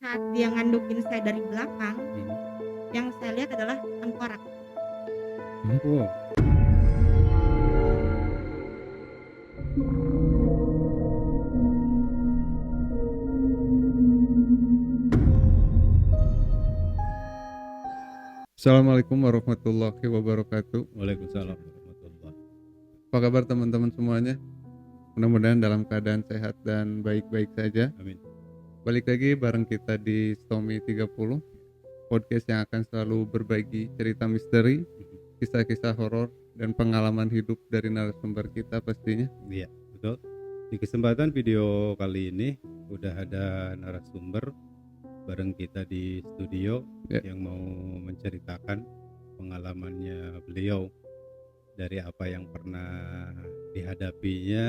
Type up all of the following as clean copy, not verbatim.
saat dia ngandukin saya dari belakang, Mhm. yang saya lihat adalah tengkorak. Wow. Assalamualaikum warahmatullahi wabarakatuh. Waalaikumsalam warahmatullah. Apa kabar teman-teman semuanya? Mudah-mudahan dalam keadaan sehat dan baik-baik saja. Amin. Balik lagi bareng kita di Stomy 30, podcast yang akan selalu berbagi cerita misteri, kisah-kisah horor, dan pengalaman hidup dari narasumber kita pastinya. Iya, betul. Di kesempatan video kali ini udah ada narasumber bareng kita di studio yang mau menceritakan pengalamannya beliau dari apa yang pernah dihadapinya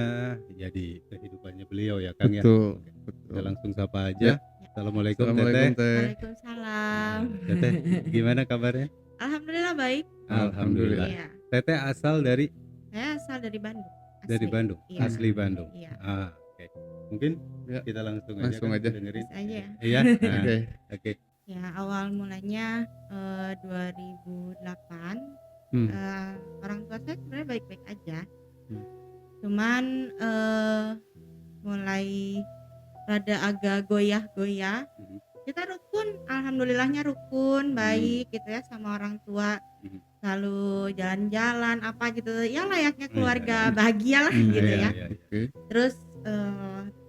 jadi kehidupannya beliau ya Kang ya. Betul. Kita langsung sapa aja. Assalamualaikum Assalamualaikum Teteh. Teh. Waalaikumsalam. Teteh, gimana kabarnya? Alhamdulillah baik. Alhamdulillah. Iya. Teteh asal dari Saya asal dari Bandung. dari Asli. Bandung, Iya. asli Bandung. Iya. Oke. Mungkin kita langsung aja dengerin. Bisa aja ya. Iya. Oke. Ya, awal mulanya 2008. Orang tua saya sebenarnya baik-baik aja. Cuman mulai rada agak goyah-goyah. Kita rukun, alhamdulillahnya rukun, baik gitu ya sama orang tua. Lalu jalan-jalan apa gitu, ya layaknya keluarga bahagia lah gitu ya. Terus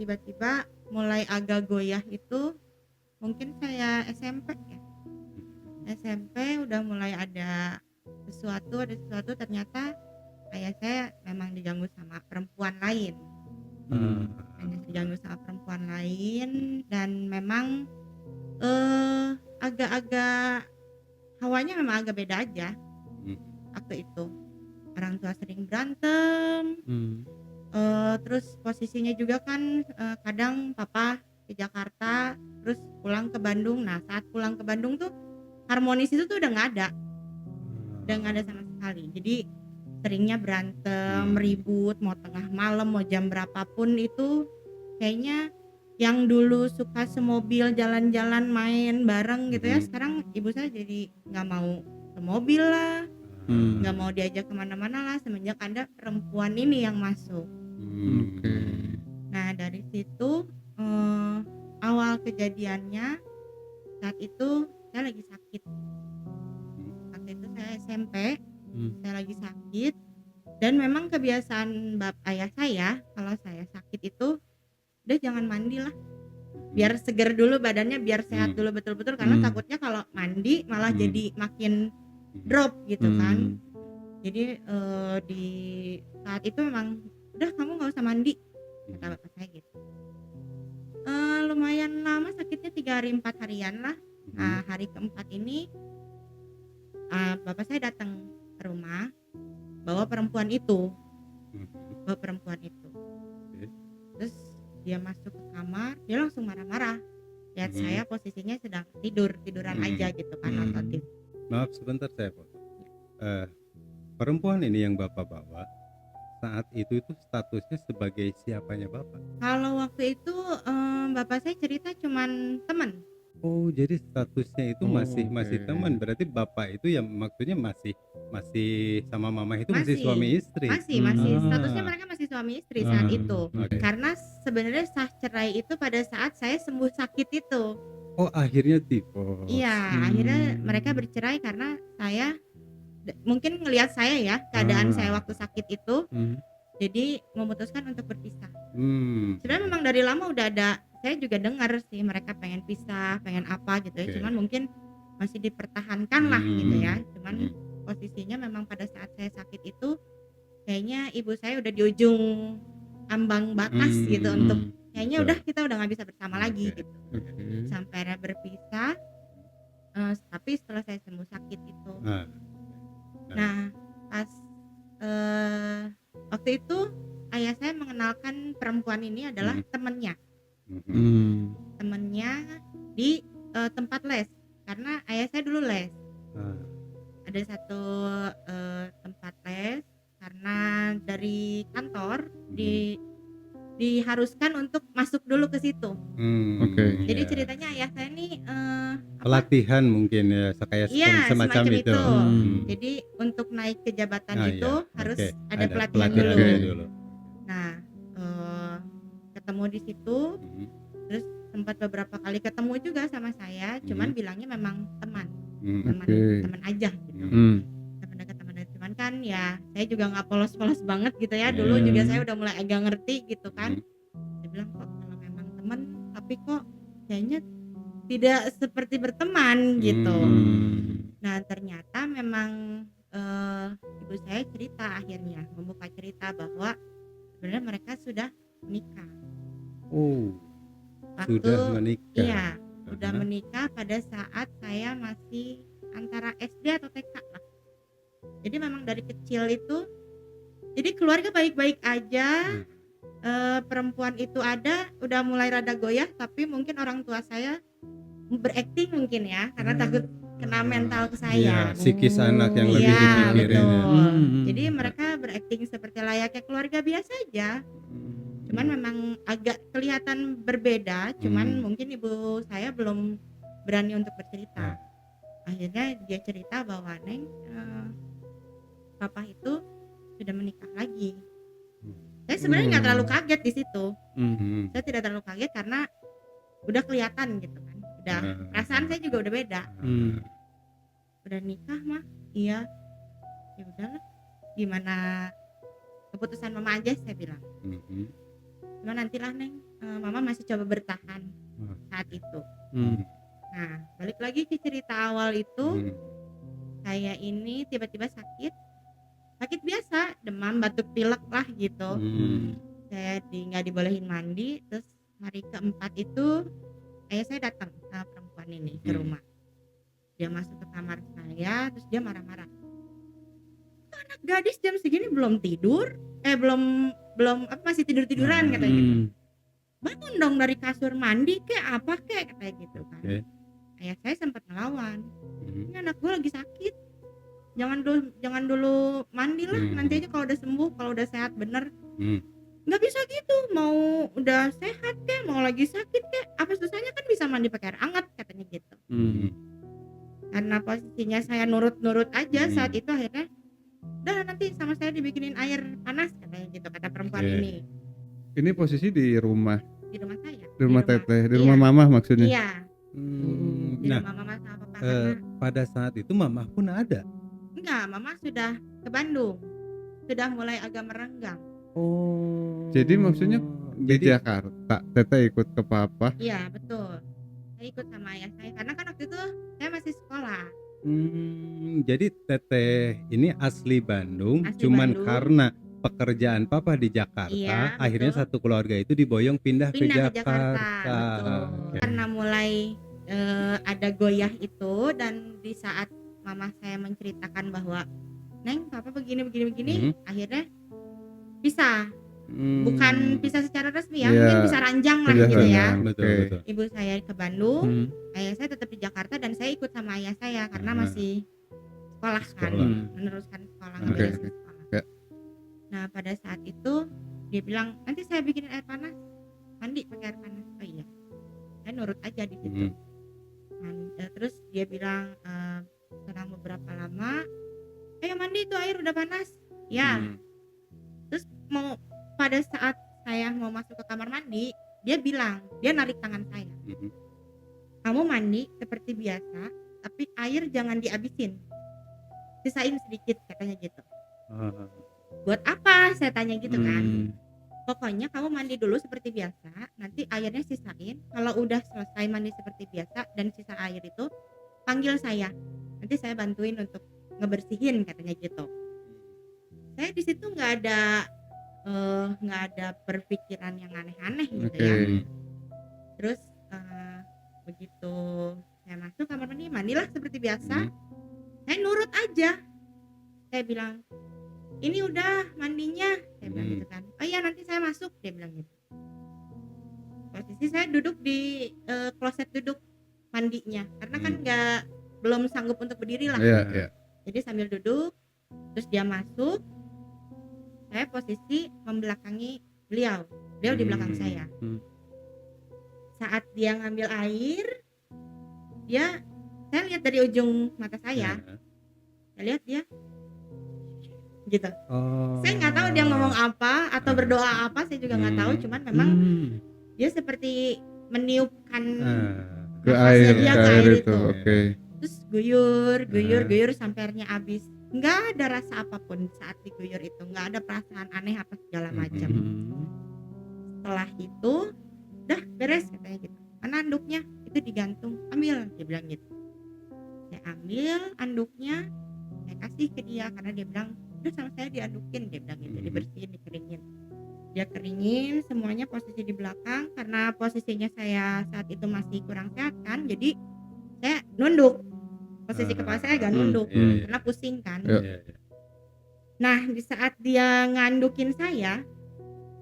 tiba-tiba mulai agak goyah itu mungkin saya SMP ya. SMP udah mulai ada sesuatu ternyata ayah saya memang diganggu sama perempuan lain. Diganggu sama perempuan lain dan memang agak-agak hawanya memang agak beda aja. Waktu itu orang tua sering berantem. Terus posisinya juga kan kadang papa ke Jakarta terus pulang ke Bandung. Nah saat pulang ke Bandung tuh harmonis itu tuh udah nggak ada sama sekali. Jadi seringnya berantem, ribut, mau tengah malam, mau jam berapapun itu kayaknya yang dulu suka semobil jalan-jalan main bareng gitu ya, sekarang ibu saya jadi nggak mau semobil lah, nggak mau diajak kemana-mana lah semenjak ada perempuan ini yang masuk. Nah dari situ awal kejadiannya saat itu saya lagi sakit. Waktu itu saya SMP, saya lagi sakit dan memang kebiasaan ayah saya kalau saya sakit itu udah jangan mandi lah, biar seger dulu badannya, biar sehat dulu betul-betul karena takutnya kalau mandi malah jadi makin drop gitu kan. Jadi di saat itu memang udah kamu nggak usah mandi kata bapak saya gitu. Lumayan lama sakitnya 3 hari 4 harian lah. Nah hari keempat ini bapak saya datang ke rumah bawa perempuan itu. Terus dia masuk ke kamar, dia langsung marah-marah. Lihat saya posisinya sedang tiduran aja gitu kan nonton TV. Maaf sebentar saya potong. Perempuan ini yang Bapak bawa saat itu statusnya sebagai siapanya Bapak? Kalau waktu itu bapak saya cerita cuman teman. Oh, jadi statusnya itu masih teman. Berarti Bapak itu ya maksudnya masih sama Mama itu masih suami istri. Masih statusnya mereka masih suami istri saat itu. Karena sebenarnya sah cerai itu pada saat saya sembuh sakit itu. Oh, akhirnya divorce. Iya, akhirnya mereka bercerai karena saya mungkin ngelihat saya ya, keadaan saya waktu sakit itu. Jadi memutuskan untuk berpisah. Sebenarnya memang dari lama udah ada, saya juga dengar sih mereka pengen pisah, pengen apa gitu ya. Cuman mungkin masih dipertahankan lah gitu ya. Cuman posisinya memang pada saat saya sakit itu kayaknya ibu saya udah di ujung ambang batas gitu untuk kayaknya udah kita udah nggak bisa bersama lagi gitu. Sampai akhirnya berpisah. Tapi setelah saya sembuh sakit itu. Nah pas waktu itu ayah saya mengenalkan perempuan ini adalah temennya di tempat les karena ayah saya dulu les. Ada satu tempat les karena dari kantor diharuskan untuk masuk dulu ke situ. Oke. Jadi Iya. ceritanya ayah saya nih Pelatihan mungkin ya, kayak iya, semacam itu. itu. Hmm. Jadi untuk naik ke jabatan Ah, itu iya. harus Oke. ada pelatihan pelatihannya dulu. dulu. Nah, ketemu di situ, terus sempat beberapa kali ketemu juga sama saya, cuman bilangnya memang teman Oke. teman aja gitu. Teman dekat, cuman kan ya saya juga nggak polos-polos banget gitu ya. Dulu juga saya udah mulai agak ngerti gitu kan. Dia bilang kok kalau memang teman, tapi kok kayaknya tidak seperti berteman gitu. Nah ternyata memang ibu saya cerita, akhirnya membuka cerita bahwa sebenarnya mereka sudah menikah. Sudah menikah. Iya, udah menikah pada saat saya masih antara SD atau TK lah. Jadi memang dari kecil itu, jadi keluarga baik-baik aja. Perempuan itu ada, udah mulai rada goyah, tapi mungkin orang tua saya berakting mungkin ya, karena takut kena mental ke saya. Iya, psikis anak yang lebih Iya, dipikirin ya. betul. Jadi mereka berakting seperti layaknya keluarga biasa aja. Cuman memang agak kelihatan berbeda, cuman mungkin ibu saya belum berani untuk bercerita. Akhirnya dia cerita bahwa Neng, papa itu sudah menikah lagi. Saya sebenarnya nggak terlalu kaget di situ. Saya tidak terlalu kaget karena udah kelihatan gitu kan. Udah perasaan saya juga udah beda. Udah nikah mah, iya. Ya udahlah. Gimana keputusan mama aja, saya bilang. Cuma nantilah Neng, mama masih coba bertahan saat itu. Nah, balik lagi ke cerita awal itu, saya ini tiba-tiba sakit biasa, demam, batuk, pilek lah gitu. Saya nggak dibolehin mandi. Terus hari keempat itu ayah saya datang sama perempuan ini ke rumah. Dia masuk ke kamar saya, terus dia marah-marah. Anak gadis jam segini belum tidur, belum masih tiduran katanya gitu. Bangun dong dari kasur, mandi kek apa kek katanya gitu kan. Ayah saya sempat ngelawan. Ini anak gue lagi sakit, jangan dulu mandi lah, nanti aja kalau udah sembuh, kalau udah sehat bener. Nggak bisa gitu, mau udah sehat kek, mau lagi sakit kek, apa susahnya kan bisa mandi pakai air hangat katanya gitu. Karena posisinya saya nurut aja saat itu, akhirnya udah nanti sama saya dibikinin air panas katanya gitu, kata perempuan ini. Ini posisi di rumah saya, di rumah teteh, di iya. rumah mama maksudnya. Iya, di Nah, rumah mama sama papa. Karena pada saat itu mama pun ada. enggak, mama sudah ke Bandung, sudah mulai agak merenggang. Jadi maksudnya di Jakarta teteh ikut ke papa. Iya betul, saya ikut sama ayah saya karena kan waktu itu saya masih sekolah. Jadi teteh ini asli Bandung, cuman Bandung. Karena pekerjaan papa di Jakarta, Iya, akhirnya betul. satu keluarga itu diboyong pindah ke Ke Jakarta. betul. Karena mulai ada goyah itu, dan di saat mama saya menceritakan bahwa Neng, papa begini, akhirnya pisah. Bukan pisah secara resmi ya, mungkin bisa ranjang lah gitu ya. Betul. Ibu saya ke Bandung, ayah saya tetap di Jakarta, dan saya ikut sama ayah saya karena masih sekolah kan, meneruskan sekolah, ngambil sekolah. Nah pada saat itu dia bilang nanti saya bikin air panas, mandi pakai air panas. Oh iya, saya nurut aja di situ. Terus dia bilang selang beberapa lama, ayo mandi, itu air udah panas ya. Terus mau pada saat saya mau masuk ke kamar mandi, dia bilang, dia narik tangan saya, kamu mandi seperti biasa, tapi air jangan dihabisin, sisain sedikit katanya gitu. Buat apa, saya tanya gitu kan. Pokoknya kamu mandi dulu seperti biasa, nanti airnya sisain. Kalau udah selesai mandi seperti biasa dan sisa air itu, panggil saya, nanti saya bantuin untuk ngebersihin katanya gitu. Saya di situ nggak ada berpikiran yang aneh-aneh gitu ya. Terus begitu saya masuk kamar mandi, mandilah seperti biasa. Saya nurut aja, saya bilang ini udah mandinya, saya bilang gitu kan. Oh iya nanti saya masuk, dia bilang gitu. Posisi saya duduk di kloset duduk mandinya, karena kan belum sanggup untuk berdiri lah. Jadi sambil duduk, terus dia masuk, saya posisi membelakangi beliau. beliau di belakang saya. Saat dia ngambil air, saya lihat dari ujung mata saya lihat dia gitu. Saya nggak tahu dia ngomong apa atau berdoa apa, saya juga nggak tahu, cuman memang dia seperti meniupkan ke nafasnya air, dia ke ke air air itu. itu. Oke. Terus guyur sampai airnya habis. Nggak ada rasa apapun saat diguyur itu, nggak ada perasaan aneh apa segala macam. Setelah itu udah beres katanya gitu. Mana anduknya? Itu digantung, ambil, dia bilang gitu. Saya ambil anduknya, saya kasih ke dia karena dia bilang udah sama saya diandukin, dia bilang gitu, dibersihin, dikeringin. Dia keringin semuanya, posisi di belakang karena posisinya saya saat itu masih kurang sehat kan, jadi saya nunduk, posisi kepala saya agak nunduk karena pusing kan. Nah di saat dia ngandukin saya,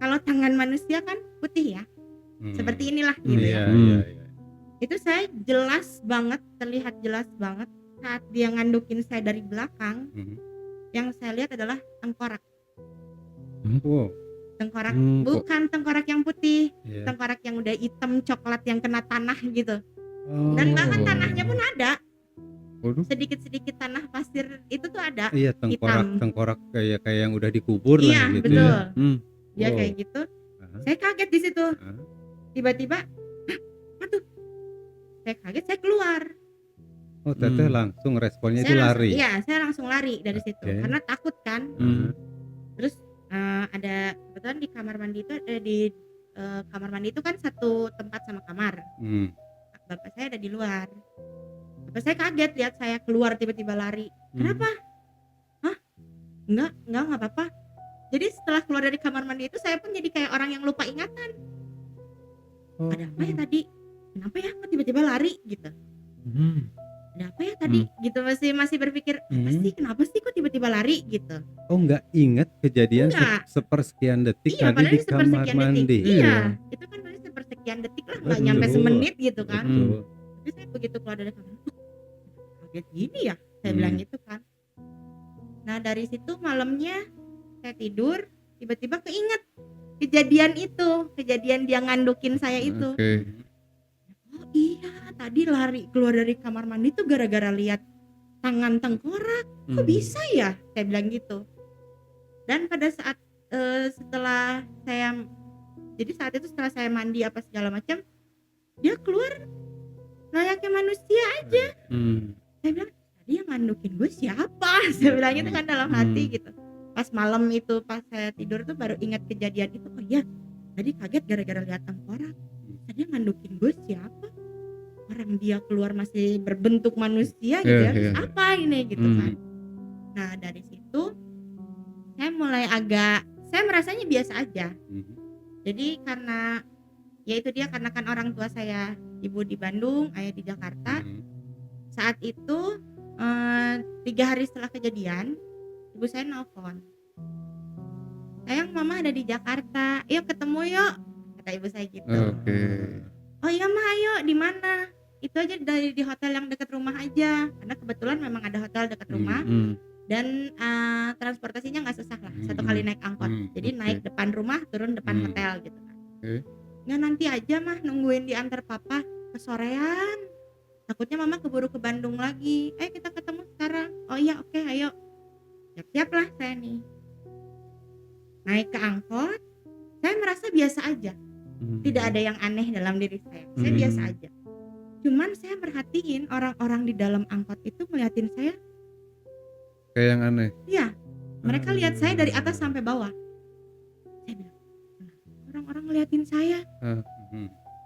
kalau tangan manusia kan putih ya, seperti inilah gitu ya. Itu saya jelas banget, terlihat jelas banget saat dia ngandukin saya dari belakang. Yang saya lihat adalah tengkorak. Tengkorak, bukan tengkorak yang putih, tengkorak yang udah hitam coklat yang kena tanah gitu. Dan bahkan tanahnya pun ada. Sedikit-sedikit tanah pasir itu tuh ada. Iya, tengkorak kayak yang udah dikubur lah gitu. Betul. Ya. Dia kayak gitu. Saya kaget di situ. Tiba-tiba, aduh. Saya kaget, saya keluar. Oh, teteh langsung responnya itu lari. Iya, saya langsung lari dari situ karena takut kan. Terus ada kebetulan di kamar mandi itu kamar mandi itu kan satu tempat sama kamar. Bapak saya ada di luar. Bapak saya kaget lihat saya keluar tiba-tiba lari. Kenapa? Hah? Enggak apa-apa. Jadi setelah keluar dari kamar mandi itu saya pun jadi kayak orang yang lupa ingatan. Ada apa ya tadi? Kenapa ya kok tiba-tiba lari gitu? Ada apa ya tadi? Gitu masih berpikir apa sih, kenapa sih kok tiba-tiba lari gitu? Oh, nggak ingat kejadian sepersekian detik tadi di kamar mandi. Iya, itu kan paling sepersekian detik lah, nggak nyampe semenit gitu kan. Tapi saya begitu keluar dari kamar, kaget gini ya, saya bilang gitu kan. Nah dari situ malamnya saya tidur, tiba-tiba keinget kejadian dia ngandukin saya itu. Oh iya, tadi lari keluar dari kamar mandi tuh gara-gara lihat tangan tengkorak. Kok bisa ya? Saya bilang gitu. Dan pada saat setelah saya mandi apa segala macam, dia keluar layaknya manusia aja. Saya bilang, tadi yang ngandukin gue siapa? Saya bilang itu kan dalam hati gitu. Pas malam itu, pas saya tidur tuh baru ingat kejadian itu. Oh iya, tadi kaget gara-gara lihat tengkorak. Tadi yang ngandukin gue siapa? Orang dia keluar masih berbentuk manusia gitu ya. Terus apa ini gitu kan. Nah dari situ saya mulai saya merasanya biasa aja. Jadi karena karena kan orang tua saya, ibu di Bandung, ayah di Jakarta. Saat itu 3 hari setelah kejadian, ibu saya nelfon, sayang mama ada di Jakarta, yuk ketemu yuk, kata ibu saya gitu. Oh iya mah, ayo di mana? Itu aja di hotel yang dekat rumah aja, karena kebetulan memang ada hotel dekat rumah. Dan transportasinya nggak susah lah, 1 kali naik angkot. Jadi naik depan rumah, turun depan hotel gitu kan. Nggak, nanti aja mah, nungguin diantar papa, kesorean. Takutnya mama keburu ke Bandung lagi. Ayo kita ketemu sekarang. Oh iya, oke, ayo. Siap-siap lah saya nih. Naik ke angkot, saya merasa biasa aja. Tidak ada yang aneh dalam diri saya. Saya biasa aja. Cuman saya perhatiin orang-orang di dalam angkot itu ngeliatin saya kayak yang aneh. Iya, mereka lihat saya dari atas sampai bawah. Saya bilang, orang-orang ngeliatin saya.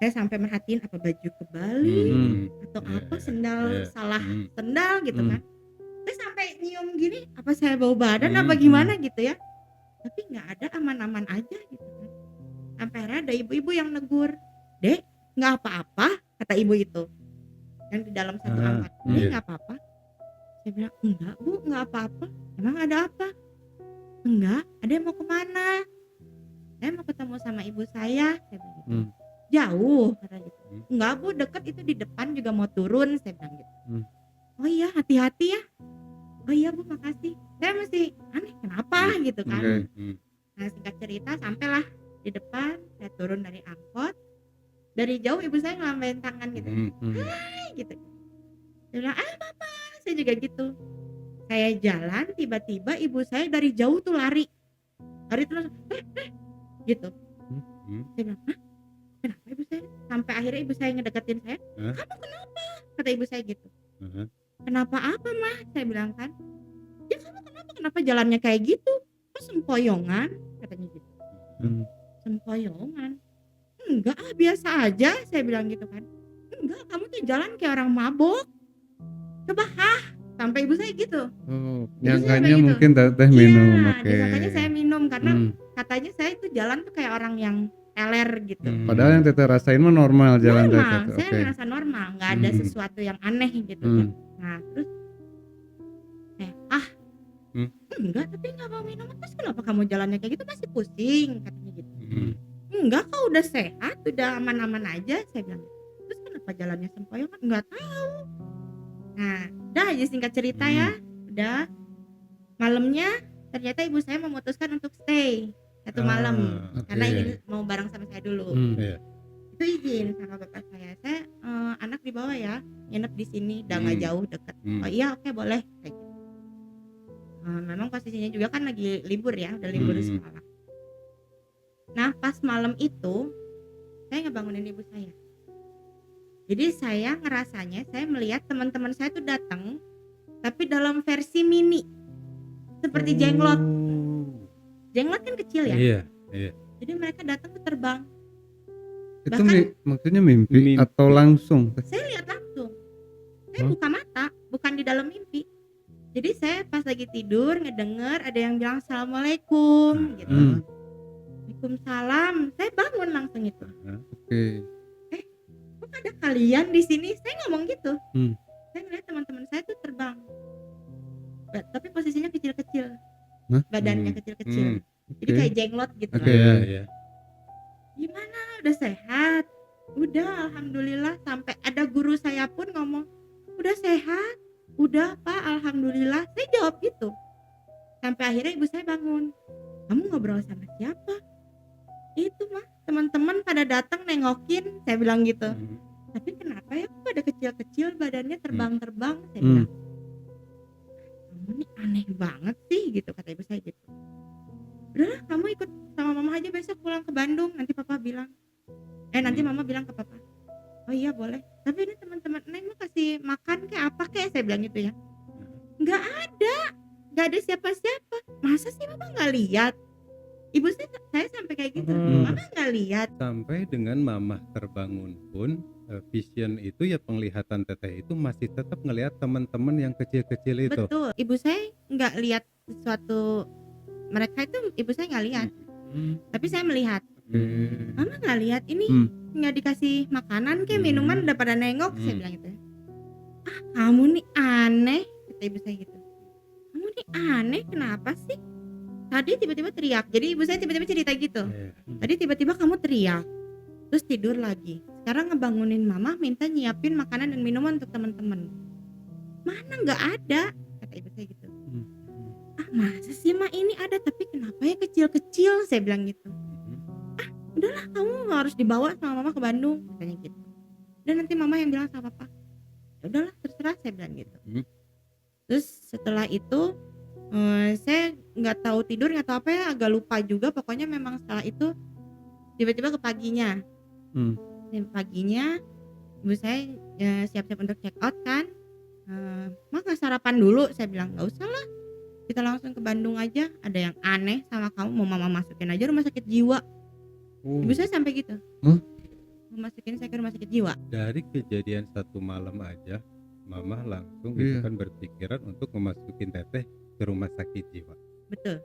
Saya sampai merhatiin apa baju kebalik atau apa sendal salah sendal gitu kan. Saya sampai nyium gini, apa saya bau badan apa gimana gitu ya. Tapi nggak ada, aman-aman aja gitu kan. Sampai akhirnya ada ibu-ibu yang negur, Dek, nggak apa-apa, kata ibu itu yang di dalam satu angkot. Dek, nggak apa-apa. Saya bilang, enggak bu, nggak apa-apa. Emang ada apa? Enggak, ada yang mau kemana? Saya mau ketemu sama ibu saya bilang gitu. Jauh, kata gitu. Enggak bu, deket, itu di depan juga mau turun, saya bilang gitu. Oh iya, hati-hati ya. Oh iya bu, makasih. Saya masih aneh, kenapa gitu kan. Nah singkat cerita, sampailah di depan, saya turun dari angkot. Dari jauh ibu saya ngelambain tangan gitu. Hai gitu. Dia bilang, mama, saya juga gitu. Saya jalan, tiba-tiba ibu saya dari jauh tuh lari terus, gitu. Saya bilang, kenapa ibu saya? Sampai akhirnya ibu saya ngedeketin saya, kamu kenapa? Kata ibu saya gitu. Kenapa apa mah? Saya bilang kan, ya kamu kenapa jalannya kayak gitu? Kok sempoyongan? Katanya gitu. Sempoyongan? Enggak, biasa aja, saya bilang gitu kan. Enggak, kamu tuh jalan kayak orang mabok. Coba sampai ibu saya gitu. Nyangkanya mungkin teteh minum. Iya, Oke. disangkanya saya minum karena katanya saya itu jalan tuh kayak orang yang teler gitu. Padahal yang teteh rasain mah normal jalan Normal, teteh. saya ngerasa normal, nggak ada sesuatu yang aneh gitu kan. Nah terus enggak, tapi nggak mau minum. Terus kenapa kamu jalannya kayak gitu, masih pusing katanya gitu. Enggak, kok udah sehat, udah aman-aman aja, saya bilang. Terus kenapa jalannya sempoyongan? Nggak tahu. Nah udah aja singkat cerita ya, udah malamnya ternyata ibu saya memutuskan untuk stay 1 malam karena ingin mau bareng sama saya dulu. Itu izin sama bapak saya anak dibawa ya, nginep di sini, udah nggak jauh, deket. Oh iya, oke, boleh kayak gitu. Memang posisinya juga kan lagi libur ya, udah libur sekolah. Nah pas malam itu saya ngebangunin ibu saya. Jadi saya ngerasanya, saya melihat teman-teman saya tuh datang tapi dalam versi mini, seperti jenglot. Jenglot kan kecil ya. Iya. Jadi mereka datang tuh terbang. Itu maksudnya mimpi atau langsung? Saya lihat langsung. Saya buka mata, bukan di dalam mimpi. Jadi saya pas lagi tidur ngedenger ada yang bilang assalamualaikum gitu. Waalaikumsalam. Saya bangun langsung itu. Oke. Kok ada kalian di sini? Saya ngomong gitu. Saya ngeliat teman-teman saya tuh terbang. Tapi posisinya kecil-kecil. Badannya kecil-kecil. Jadi kayak jenglot gitu. Iya. Gimana, udah sehat? Udah, alhamdulillah. Sampai ada guru saya pun ngomong, udah sehat? Udah pak, alhamdulillah. Saya jawab gitu. Sampai akhirnya ibu saya bangun. Kamu ngobrol sama siapa? Itu mah teman-teman pada datang nengokin, saya bilang gitu. Tapi kenapa ya kok pada kecil-kecil badannya terbang-terbang? Saya bilang, kamu nih aneh banget sih gitu, kata ibu saya gitu. Udahlah, kamu ikut sama mama aja besok pulang ke Bandung, nanti papa bilang. Nanti mama bilang ke papa. Oh iya boleh. Tapi ini teman-teman Neng mau kasih makan kayak apa kayak, saya bilang gitu ya. Nggak ada siapa-siapa. Masa sih mama nggak lihat? Ibu saya sampai kayak gitu. Mama nggak lihat. Sampai dengan mama terbangun pun vision itu ya, penglihatan teteh itu masih tetap ngelihat teman-teman yang kecil-kecil itu. Betul. Ibu saya nggak lihat sesuatu. Mereka itu ibu saya nggak lihat. Tapi saya melihat. Mama nggak lihat ini, nggak dikasih makanan kayak minuman udah pada nengok. Saya bilang gitu. Kamu nih aneh, kata ibu saya gitu. Kamu nih aneh, kenapa sih? Tadi tiba-tiba teriak. Jadi ibu saya tiba-tiba cerita gitu. Tadi tiba-tiba kamu teriak, terus tidur lagi. Sekarang ngebangunin mama, minta nyiapin makanan dan minuman untuk teman-teman. Mana nggak ada, kata ibu saya gitu. Masa sih ma ini ada, tapi kenapa ya kecil-kecil, saya bilang gitu. Udahlah, kamu harus dibawa sama mama ke Bandung, katanya gitu. Dan nanti mama yang bilang sama papa. Ya udahlah, terserah, saya bilang gitu. Terus setelah itu saya nggak tahu tidur nggak tahu apa ya, agak lupa juga. Pokoknya memang setelah itu tiba-tiba ke paginya. Paginya ibu saya siap-siap untuk check out kan. Ma nggak sarapan dulu, saya bilang nggak usah lah, kita langsung ke Bandung aja. Ada yang aneh sama kamu, mau mama masukin aja rumah sakit jiwa. Ibu saya sampai gitu. Masukin saya ke rumah sakit jiwa. Dari kejadian 1 malam aja mama langsung gitu kan berpikiran untuk memasukin teteh ke rumah sakit jiwa. Betul.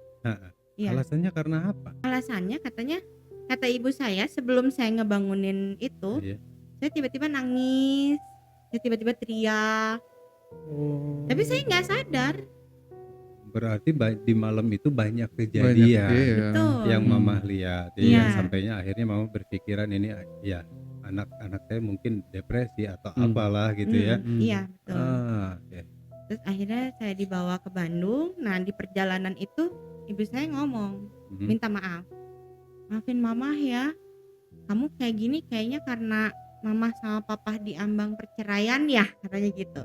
Iya. Alasannya karena apa? Alasannya katanya, kata ibu saya sebelum saya ngebangunin itu, saya tiba-tiba nangis, saya tiba-tiba teriak. Tapi saya nggak sadar. Berarti di malam itu banyak kejadian yang mama lihat. Sampainya akhirnya mama berpikiran ini ya anak-anak saya mungkin depresi atau apalah gitu ya. Iya betul. Terus akhirnya saya dibawa ke Bandung. Nah di perjalanan itu ibu saya ngomong minta maaf. maafin mama ya, kamu kayak gini kayaknya karena mama sama papa diambang perceraian ya, katanya gitu.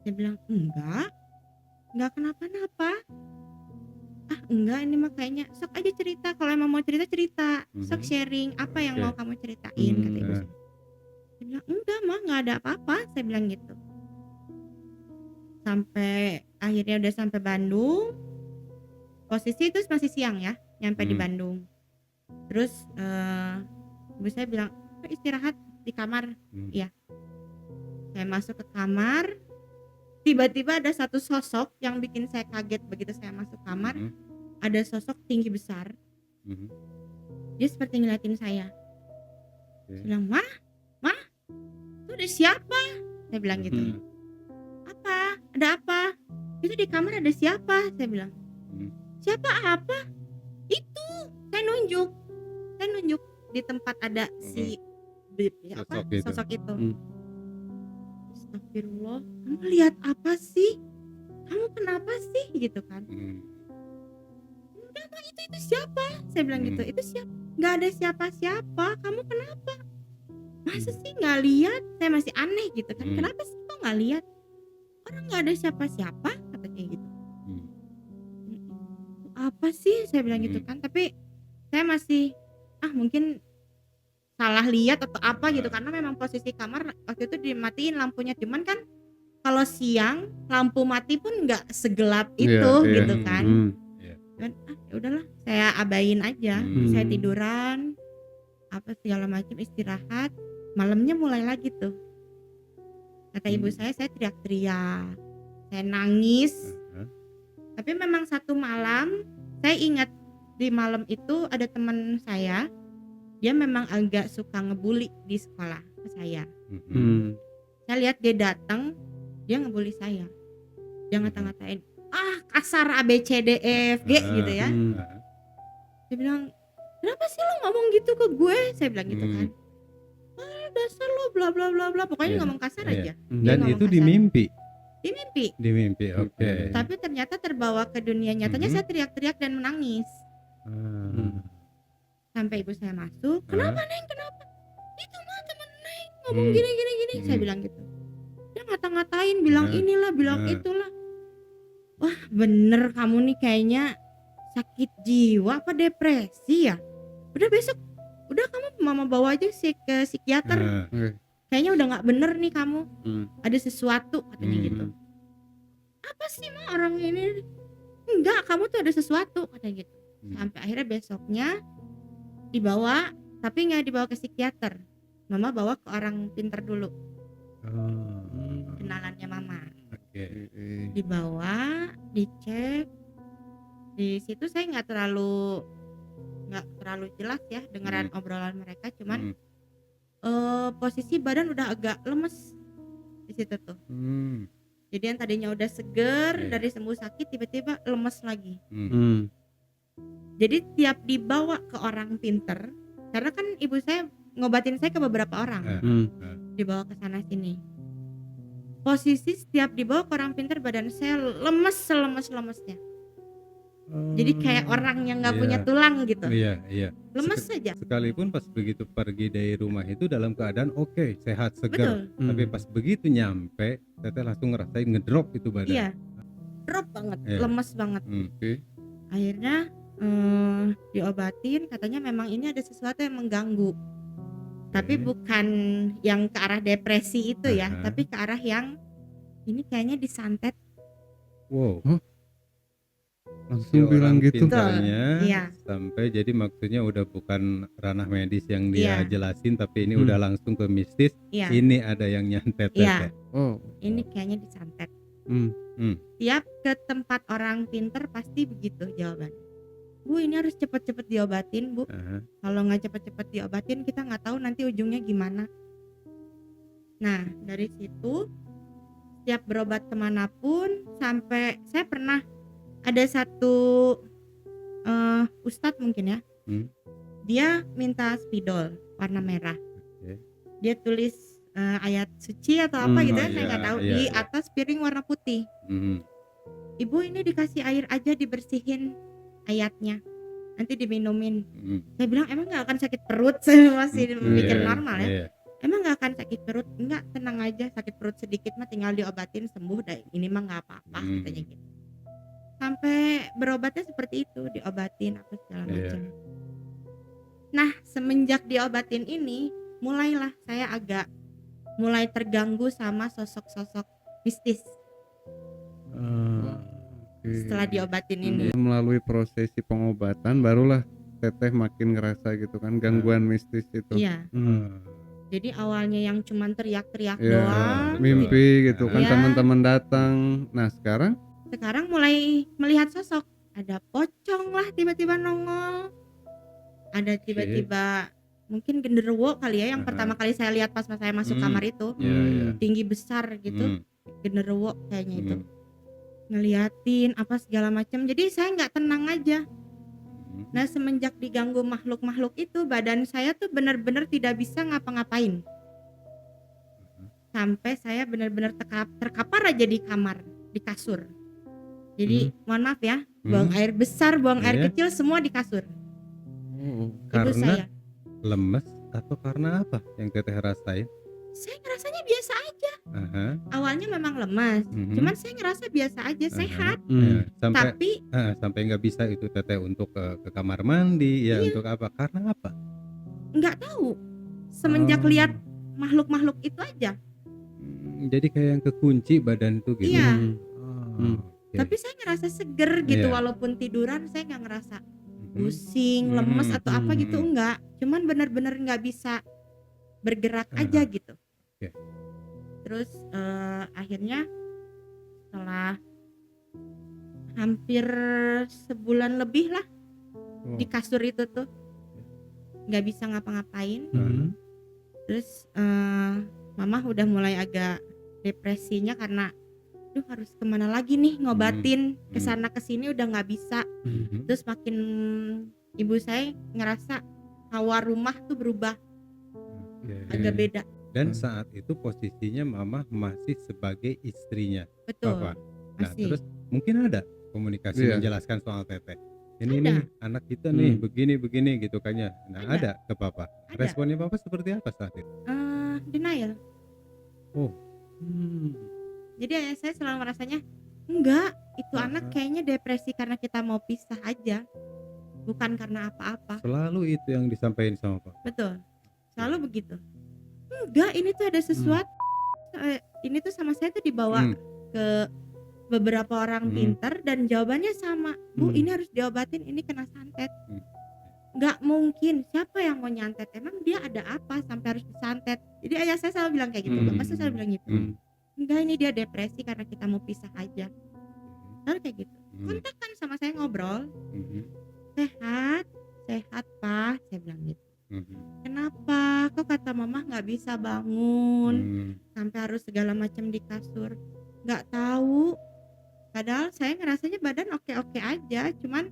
Saya bilang enggak kenapa-napa. Ah enggak, ini mah kayaknya sok aja cerita, kalau emang mau cerita, sok sharing apa yang mau kamu ceritain, kata ibu saya. Saya bilang enggak mah, nggak ada apa-apa, saya bilang gitu. Sampai akhirnya udah sampai Bandung, posisi itu masih siang ya, nyampe di Bandung. Terus ibu saya bilang istirahat di kamar. Iya. Saya masuk ke kamar, tiba-tiba ada satu sosok yang bikin saya kaget. Begitu saya masuk kamar, ada sosok tinggi besar. Dia seperti ngeliatin saya. Saya bilang, mah, itu ada siapa? Saya bilang gitu. Apa? Ada apa? Itu di kamar ada siapa? Saya bilang. Siapa apa? Itu. Saya nunjuk di tempat ada si sosok itu. Astagfirullah, kamu lihat apa sih? Kamu kenapa sih? Gitu kan. Enggak, itu siapa? Saya bilang gitu. Itu siapa? Nggak ada siapa-siapa. Kamu kenapa? Masa sih nggak lihat? Saya masih aneh gitu kan. Kenapa sih kok nggak lihat? Orang nggak ada siapa-siapa, katanya gitu. Apa sih? Saya bilang gitu kan. Tapi saya masih mungkin salah lihat atau apa gitu, karena memang posisi kamar waktu itu dimatiin lampunya. Cuman kan kalau siang lampu mati pun nggak segelap itu gitu kan. Dan ya udahlah, saya abain aja. Saya tiduran apa segala macam, istirahat. Malamnya mulai lagi tuh, kata ibu saya teriak-teriak, saya nangis. Tapi memang satu malam saya ingat, di malam itu ada teman saya, dia memang agak suka ngebully di sekolah ke saya. Saya lihat dia datang, dia ngebully saya, dia ngata-ngatain kasar ABCDEFG gitu ya. Dia bilang, kenapa sih lo ngomong gitu ke gue? Saya bilang gitu kan. Dasar lo bla bla bla bla, pokoknya ngomong kasar aja. Dan itu di mimpi. Di mimpi, oke. Tapi ternyata terbawa ke dunia nyatanya, saya teriak-teriak dan menangis. Sampai ibu saya masuk, kenapa Neng, kenapa? Itu mah temen Neng ngomong gini. Saya bilang gitu. Dia ngata-ngatain, bilang inilah, bilang itulah. Wah bener kamu nih kayaknya sakit jiwa apa depresi ya. Udah besok, udah kamu mama bawa aja ke psikiater. Kayaknya udah gak bener nih kamu. Ada sesuatu, katanya gitu. Apa sih mah orang ini? Enggak, kamu tuh ada sesuatu, katanya gitu. Sampai akhirnya besoknya dibawa, tapi gak dibawa ke psikiater. Mama bawa ke orang pinter dulu. Kenalannya mama. Dibawa, dicek. Di situ saya nggak terlalu jelas ya dengeran obrolan mereka, cuman posisi badan udah agak lemes di situ tuh. Jadi yang tadinya udah seger dari sembuh sakit, tiba-tiba lemes lagi. Jadi tiap dibawa ke orang pinter, karena kan ibu saya ngobatin saya ke beberapa orang, dibawa ke sana sini. Posisi setiap dibawa ke orang pinter, badan saya lemes selemes-lemesnya. Jadi kayak orang yang nggak punya tulang gitu. Iya. Lemes saja. Sekalipun pas begitu pergi dari rumah itu dalam keadaan oke, sehat, segar. Tapi pas begitu nyampe, teteh langsung ngerasain ngedrop itu badan. Iya, drop banget, lemes banget. Akhirnya diobatin, katanya memang ini ada sesuatu yang mengganggu. Tapi bukan yang ke arah depresi itu ya, tapi ke arah yang ini kayaknya disantet. Wow. Langsung bilang gitu. Iya. Sampai jadi maksudnya udah bukan ranah medis yang dia jelasin, tapi ini udah langsung ke mistis. Ini ada yang nyantet. Ini kayaknya disantet. Tiap ke tempat orang pinter pasti begitu jawabannya. Bu, ini harus cepet-cepet diobatin, Bu. Kalau nggak cepet-cepet diobatin, kita nggak tahu nanti ujungnya gimana. Nah, dari situ setiap berobat kemanapun, sampai saya pernah ada satu ustadz mungkin ya, dia minta spidol warna merah. Dia tulis ayat suci atau apa gitu ya, saya nggak tahu, di atas piring warna putih. Ibu, ini dikasih air aja, dibersihin ayatnya. nanti diminumin. Saya bilang emang nggak akan sakit perut, saya masih mikir normal ya. Emang nggak akan sakit perut? Enggak, tenang aja, sakit perut sedikit mah tinggal diobatin sembuh dah, ini mah nggak apa-apa katanya gitu. Sampai berobatnya seperti itu, diobatin apa segala macam. Nah semenjak diobatin ini mulailah saya agak mulai terganggu sama sosok-sosok mistis. Setelah diobatin ini melalui prosesi pengobatan barulah teteh makin ngerasa gitu kan gangguan mistis itu. Iya. Jadi awalnya yang cuman teriak-teriak Ya, doang, mimpi gitu kan Ya. teman-teman datang. Nah sekarang mulai melihat sosok, ada pocong lah tiba-tiba nongol, ada tiba-tiba mungkin genderuwo kali ya, yang pertama kali saya lihat pas saya masuk kamar itu, tinggi besar gitu, genderuwo kayaknya itu, ngeliatin apa segala macam. Jadi saya nggak tenang aja. Nah semenjak diganggu makhluk-makhluk itu, badan saya tuh benar-benar tidak bisa ngapa-ngapain, sampai saya benar-benar terkapar aja di kamar, di kasur. Jadi mohon maaf ya, buang air besar, buang air kecil semua di kasur. Ibu Karena saya lemes atau karena apa yang teteh rasain? saya ngerasanya biasa aja. Awalnya memang lemas, cuman saya ngerasa biasa aja, sehat. Sampai nggak bisa itu teteh untuk ke kamar mandi ya, untuk apa? Karena apa? Nggak tahu. Semenjak lihat makhluk-makhluk itu aja. Jadi kayak yang kekunci badan tuh gitu. Iya. Okay. Tapi saya ngerasa seger gitu, walaupun tiduran saya nggak ngerasa pusing, lemes atau apa gitu, enggak. Cuman benar-benar nggak bisa bergerak aja gitu. Okay. Terus akhirnya setelah hampir sebulan lebih lah di kasur itu tuh nggak bisa ngapa-ngapain. Terus mama udah mulai agak depresinya karena harus kemana lagi nih ngobatin, kesana kesini udah nggak bisa. Terus makin ibu saya ngerasa hawa rumah tuh berubah, agak beda. Dan saat itu posisinya mama masih sebagai istrinya Betul, Bapak. Nah masih. terus mungkin ada komunikasi menjelaskan soal teteh. Ini Ada. nih anak kita nih begini gitu kayaknya. Nah ada ke Papa. Ada. Responnya Papa seperti apa saat itu? Denial. Jadi ayah saya selalu merasanya enggak, itu anak kayaknya depresi karena kita mau pisah aja, bukan karena apa-apa. Selalu itu yang disampaikan sama Papa. Betul, selalu begitu. Enggak, ini tuh ada sesuatu. Ini tuh sama saya tuh dibawa ke beberapa orang pintar dan jawabannya sama. Bu, ini harus diobatin, ini kena santet. Nggak mungkin, siapa yang mau nyantet? Emang dia ada apa sampai harus disantet? Jadi ayah saya selalu bilang kayak gitu, bapak saya selalu bilang gitu. Enggak, ini dia depresi karena kita mau pisah aja. Lalu kayak gitu. Kontakkan sama saya, ngobrol. Sehat Pak, saya bilang gitu. Kenapa? Kok kata mama nggak bisa bangun, sampai harus segala macam di kasur? Nggak tahu. Padahal saya ngerasanya badan oke-oke aja, cuman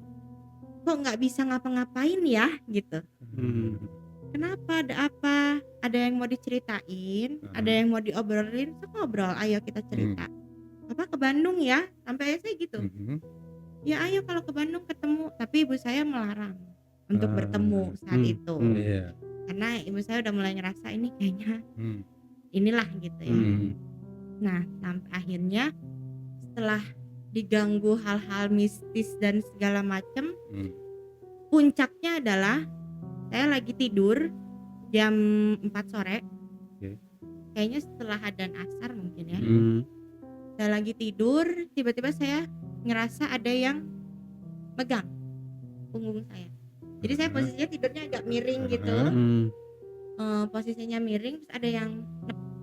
kok nggak bisa ngapa-ngapain ya gitu. Kenapa? Ada apa? Ada yang mau diceritain? Ada yang mau diobrolin? So, ngobrol, ayo kita cerita. Bapak ke Bandung ya? Sampai saya gitu. Ya ayo kalau ke Bandung ketemu. Tapi ibu saya melarang untuk bertemu saat itu. Karena ibu saya udah mulai ngerasa ini kayaknya inilah gitu ya. Nah sampai akhirnya setelah diganggu hal-hal mistis dan segala macem, puncaknya adalah saya lagi tidur jam 4 sore, kayaknya setelah adzan asar mungkin ya. Saya lagi tidur, tiba-tiba saya ngerasa ada yang megang punggung saya. Jadi saya posisinya tidurnya agak miring gitu, posisinya miring, terus ada yang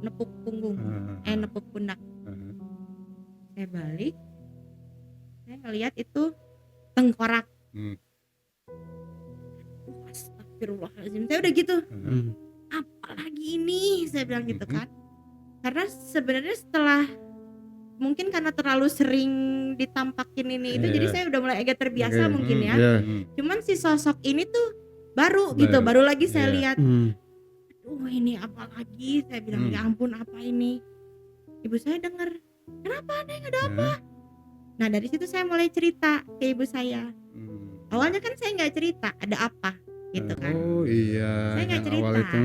nepuk punggung, nepuk pundak. Saya balik, saya ngelihat itu tengkorak. Astagfirullahaladzim, saya udah gitu. Apalagi ini, saya bilang gitu kan. Karena sebenarnya setelah mungkin karena terlalu sering ditampakin ini itu, jadi saya udah mulai agak terbiasa mungkin ya. Cuman si sosok ini tuh baru gitu, baru lagi saya lihat. Aduh ini apa lagi, saya bilang ya ampun apa ini. Ibu saya dengar, kenapa Neng, ada apa? Nah dari situ saya mulai cerita ke ibu saya. Awalnya kan saya nggak cerita ada apa gitu kan. Oh iya, Saya nggak yang awal cerita. itu.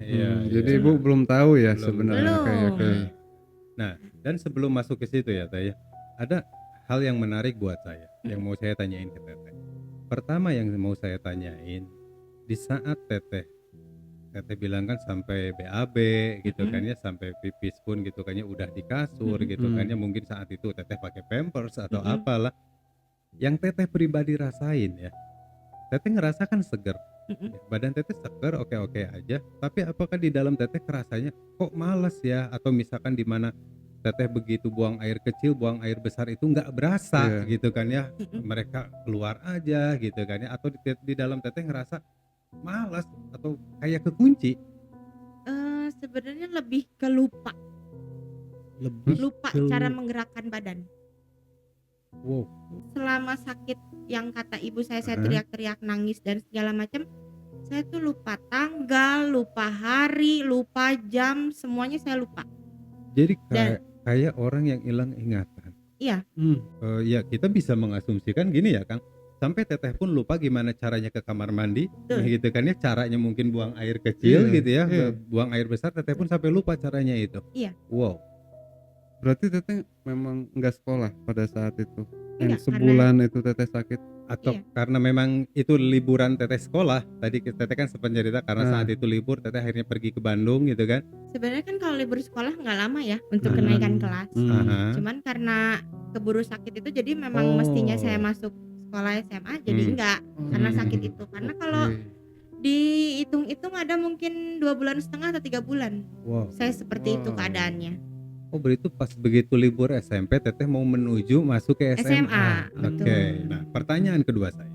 Iya, Jadi iya. Ibu belum tahu ya Belum. sebenarnya. Oke, Belum. oke. Nah, dan sebelum masuk ke situ ya Teh, ada hal yang menarik buat saya yang mau saya tanyain ke Teteh. Pertama yang mau saya tanyain, di saat Teteh bilang kan sampai BAB gitu kan ya, sampai pipis pun gitu kan ya udah di kasur gitu kan ya, mungkin saat itu Teteh pakai Pampers atau apalah. Yang Teteh pribadi rasain ya, Teteh ngerasakan seger. Badan Teteh seger, oke-oke aja. Tapi apakah di dalam Teteh kerasanya kok males ya? Atau misalkan di mana Teteh begitu buang air kecil, buang air besar itu nggak berasa gitu kan ya? Mereka keluar aja gitu kan ya? Atau di dalam Teteh ngerasa malas atau kayak kekunci? Sebenarnya lebih ke lupa cara menggerakkan badan. Wow. Selama sakit yang kata ibu saya teriak-teriak nangis dan segala macam, saya tuh lupa tanggal, lupa hari, lupa jam, semuanya saya lupa. Jadi kayak orang yang hilang ingatan. Iya. Ya kita bisa mengasumsikan gini ya Kang, sampai Teteh pun lupa gimana caranya ke kamar mandi, gitu kan ya, caranya mungkin buang air kecil gitu ya, buang air besar Teteh pun sampai lupa caranya itu. Iya. Wow. Berarti Teteh memang nggak sekolah pada saat itu? Enggak, Yang sebulan itu Teteh sakit? Atau karena memang itu liburan Teteh sekolah, tadi Teteh kan sempat cerita karena saat itu libur Teteh akhirnya pergi ke Bandung gitu kan. Sebenarnya kan kalau libur sekolah nggak lama ya untuk kenaikan kelas. Cuman karena keburu sakit itu jadi memang mestinya saya masuk sekolah SMA jadi enggak karena sakit itu. Karena kalau dihitung-hitung ada mungkin 2,5 bulan atau 3 bulan. Saya seperti itu keadaannya. Oh berarti pas begitu libur SMP Teteh mau menuju masuk ke SMA. Oke. Nah pertanyaan kedua saya,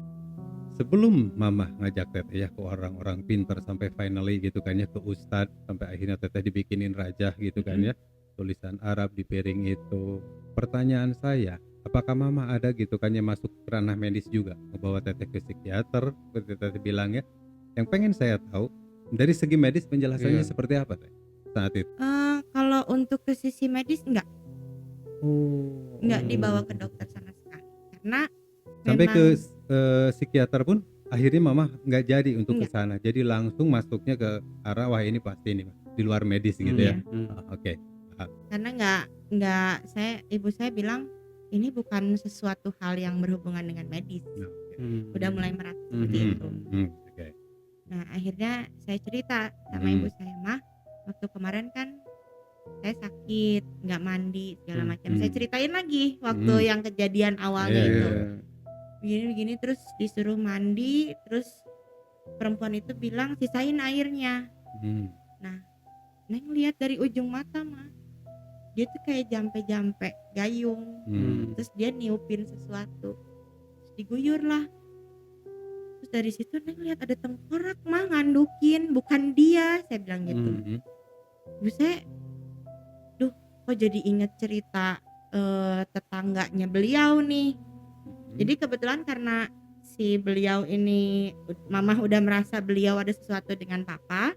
sebelum Mama ngajak Teteh ya ke orang-orang pintar sampai finally gitu kan ya, ke Ustadz sampai akhirnya Teteh dibikinin raja gitu kan ya, tulisan Arab di piring itu. Pertanyaan saya, apakah Mama ada gitu kan ya masuk ranah medis juga, membawa Teteh ke psikiater seperti Teteh bilang ya? Yang pengen saya tahu dari segi medis penjelasannya seperti apa Teh saat itu? Kalau untuk ke sisi medis enggak dibawa ke dokter sama sekali karena sampai ke psikiater pun akhirnya Mama nggak jadi untuk ke sana, jadi langsung masuknya ke arah wah ini pasti ini di luar medis gitu ya. Oke. Karena nggak ibu saya bilang ini bukan sesuatu hal yang berhubungan dengan medis. Udah mulai merasa seperti itu. Nah akhirnya saya cerita sama ibu saya, Mah waktu kemarin kan saya sakit, nggak mandi segala macam. Saya ceritain lagi waktu yang kejadian awalnya itu. Begini terus disuruh mandi, terus perempuan itu bilang sisain airnya. Nah, Neng lihat dari ujung mata mah, dia tuh kayak jampe-jampe gayung. Terus dia niupin sesuatu, terus diguyur lah. Terus dari situ Neng lihat ada tengkorak mah ngandukin, bukan dia, saya bilang gitu. Terus saya kok jadi inget cerita tetangganya beliau nih. Jadi kebetulan karena si beliau ini Mama udah merasa beliau ada sesuatu dengan Papa,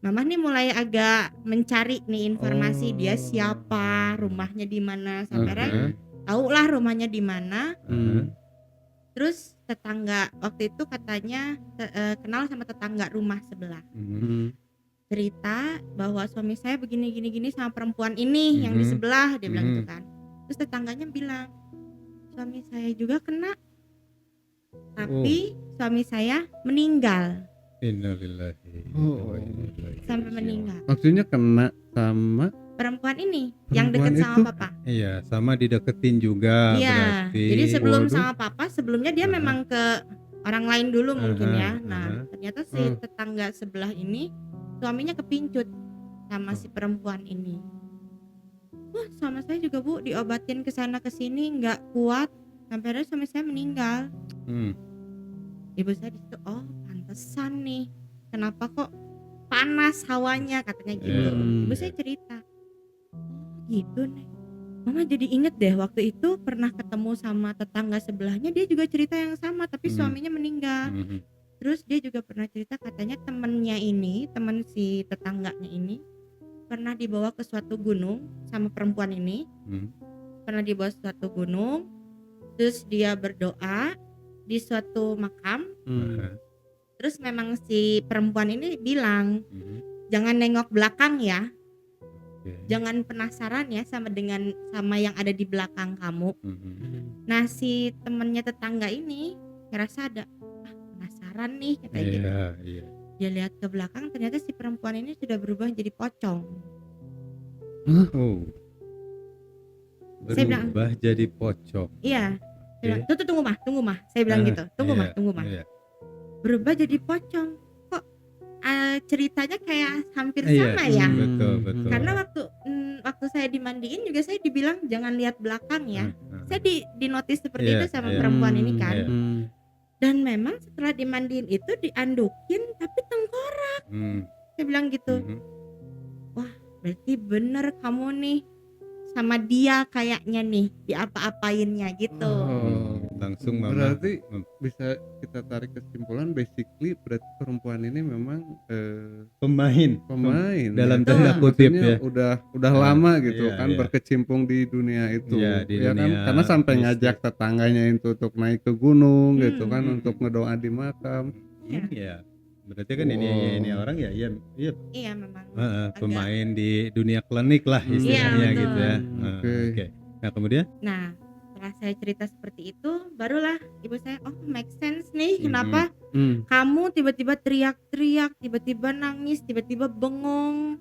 Mama nih mulai agak mencari nih informasi dia siapa, rumahnya di mana, sampai tahu lah rumahnya di mana. Terus tetangga waktu itu katanya kenal sama tetangga rumah sebelah. Cerita bahwa suami saya begini sama perempuan ini yang di sebelah, dia bilang gitu kan. Terus tetangganya bilang suami saya juga kena, tapi suami saya meninggal. Innalillahi. Sampai meninggal. Maksudnya kena sama perempuan ini yang deket sama Papa. Iya, sama dideketin juga. Iya. Berarti. Jadi sebelum sama Papa, sebelumnya dia memang ke orang lain dulu mungkin ya. Nah ternyata si tetangga sebelah ini suaminya kepincut sama si perempuan ini. Wah sama saya juga Bu, diobatin kesana kesini nggak kuat, sampai akhirnya suami saya meninggal. Ibu saya di situ, oh pantesan nih, kenapa kok panas hawanya katanya gitu. Ibu saya cerita, oh gitu nih. Mama jadi inget deh waktu itu pernah ketemu sama tetangga sebelahnya, dia juga cerita yang sama tapi suaminya meninggal. Terus dia juga pernah cerita katanya temennya ini, temen si tetangganya ini pernah dibawa ke suatu gunung sama perempuan ini. Pernah dibawa ke suatu gunung, terus dia berdoa, di suatu makam. Hmm. Terus memang si perempuan ini bilang, jangan nengok belakang ya, jangan penasaran ya sama yang ada di belakang kamu. Nah si temennya tetangga ini ngerasa ada penasaran nih kayak gitu. Iya. Dia lihat ke belakang, ternyata si perempuan ini sudah berubah jadi pocong. Oh. Saya bilang, Berubah jadi pocong. iya. Saya bilang, tunggu mah. Saya bilang gitu, tunggu mah. Iya. Berubah jadi pocong. Kok ceritanya kayak hampir Iya, sama ya? Betul. Karena waktu saya dimandiin juga saya dibilang jangan lihat belakang ya. Saya di notice seperti itu sama perempuan ini kan. Dan memang setelah dimandiin itu diandukin tapi tengkorak. Saya bilang gitu. Wah, berarti bener kamu nih sama dia kayaknya nih diapa-apainnya gitu. Langsung mama. Berarti bisa kita tarik kesimpulan basically berarti perempuan ini memang Pemain dalam ya. tanda kutip Maksudnya ya. udah lama gitu iya, kan iya. berkecimpung di dunia itu. Iya, di ya kan dunia karena sampai mistis. ngajak tetangganya itu untuk naik ke gunung gitu kan untuk ngedoa di makam. Iya. Berarti kan ini orang ya. Iya memang. Pemain di dunia klinik lah Iya, istilahnya betul. gitu ya. Oke. Nah, kemudian Nah, setelah saya cerita seperti itu, barulah ibu saya, oh make sense nih, kenapa kamu tiba-tiba teriak-teriak, tiba-tiba nangis, tiba-tiba bengong,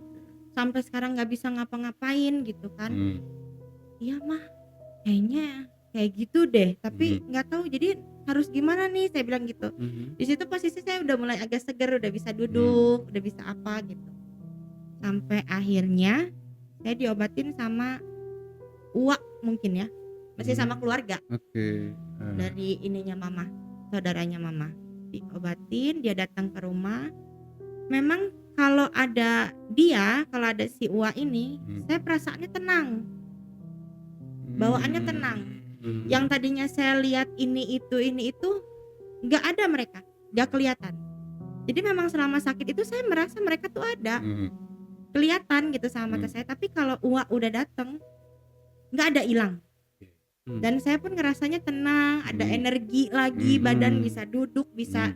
sampai sekarang nggak bisa ngapa-ngapain gitu kan? Iya mah, kayaknya kayak gitu deh, tapi nggak tahu. Jadi harus gimana nih? Saya bilang gitu. Di situ posisi saya udah mulai agak seger, udah bisa duduk, udah bisa apa gitu. Sampai akhirnya saya diobatin sama uak mungkin ya. Masih sama keluarga. Oke. Dari ininya mama, saudaranya mama. Diobatin, dia datang ke rumah. Memang kalau ada si uak ini, saya perasaannya tenang. Bawaannya tenang. Yang tadinya saya lihat ini itu nggak ada mereka, nggak kelihatan. Jadi memang selama sakit itu saya merasa mereka tuh ada, kelihatan gitu sama mata saya. Tapi kalau uak udah datang, nggak ada hilang. Dan saya pun ngerasanya tenang, ada energi lagi, badan bisa duduk, bisa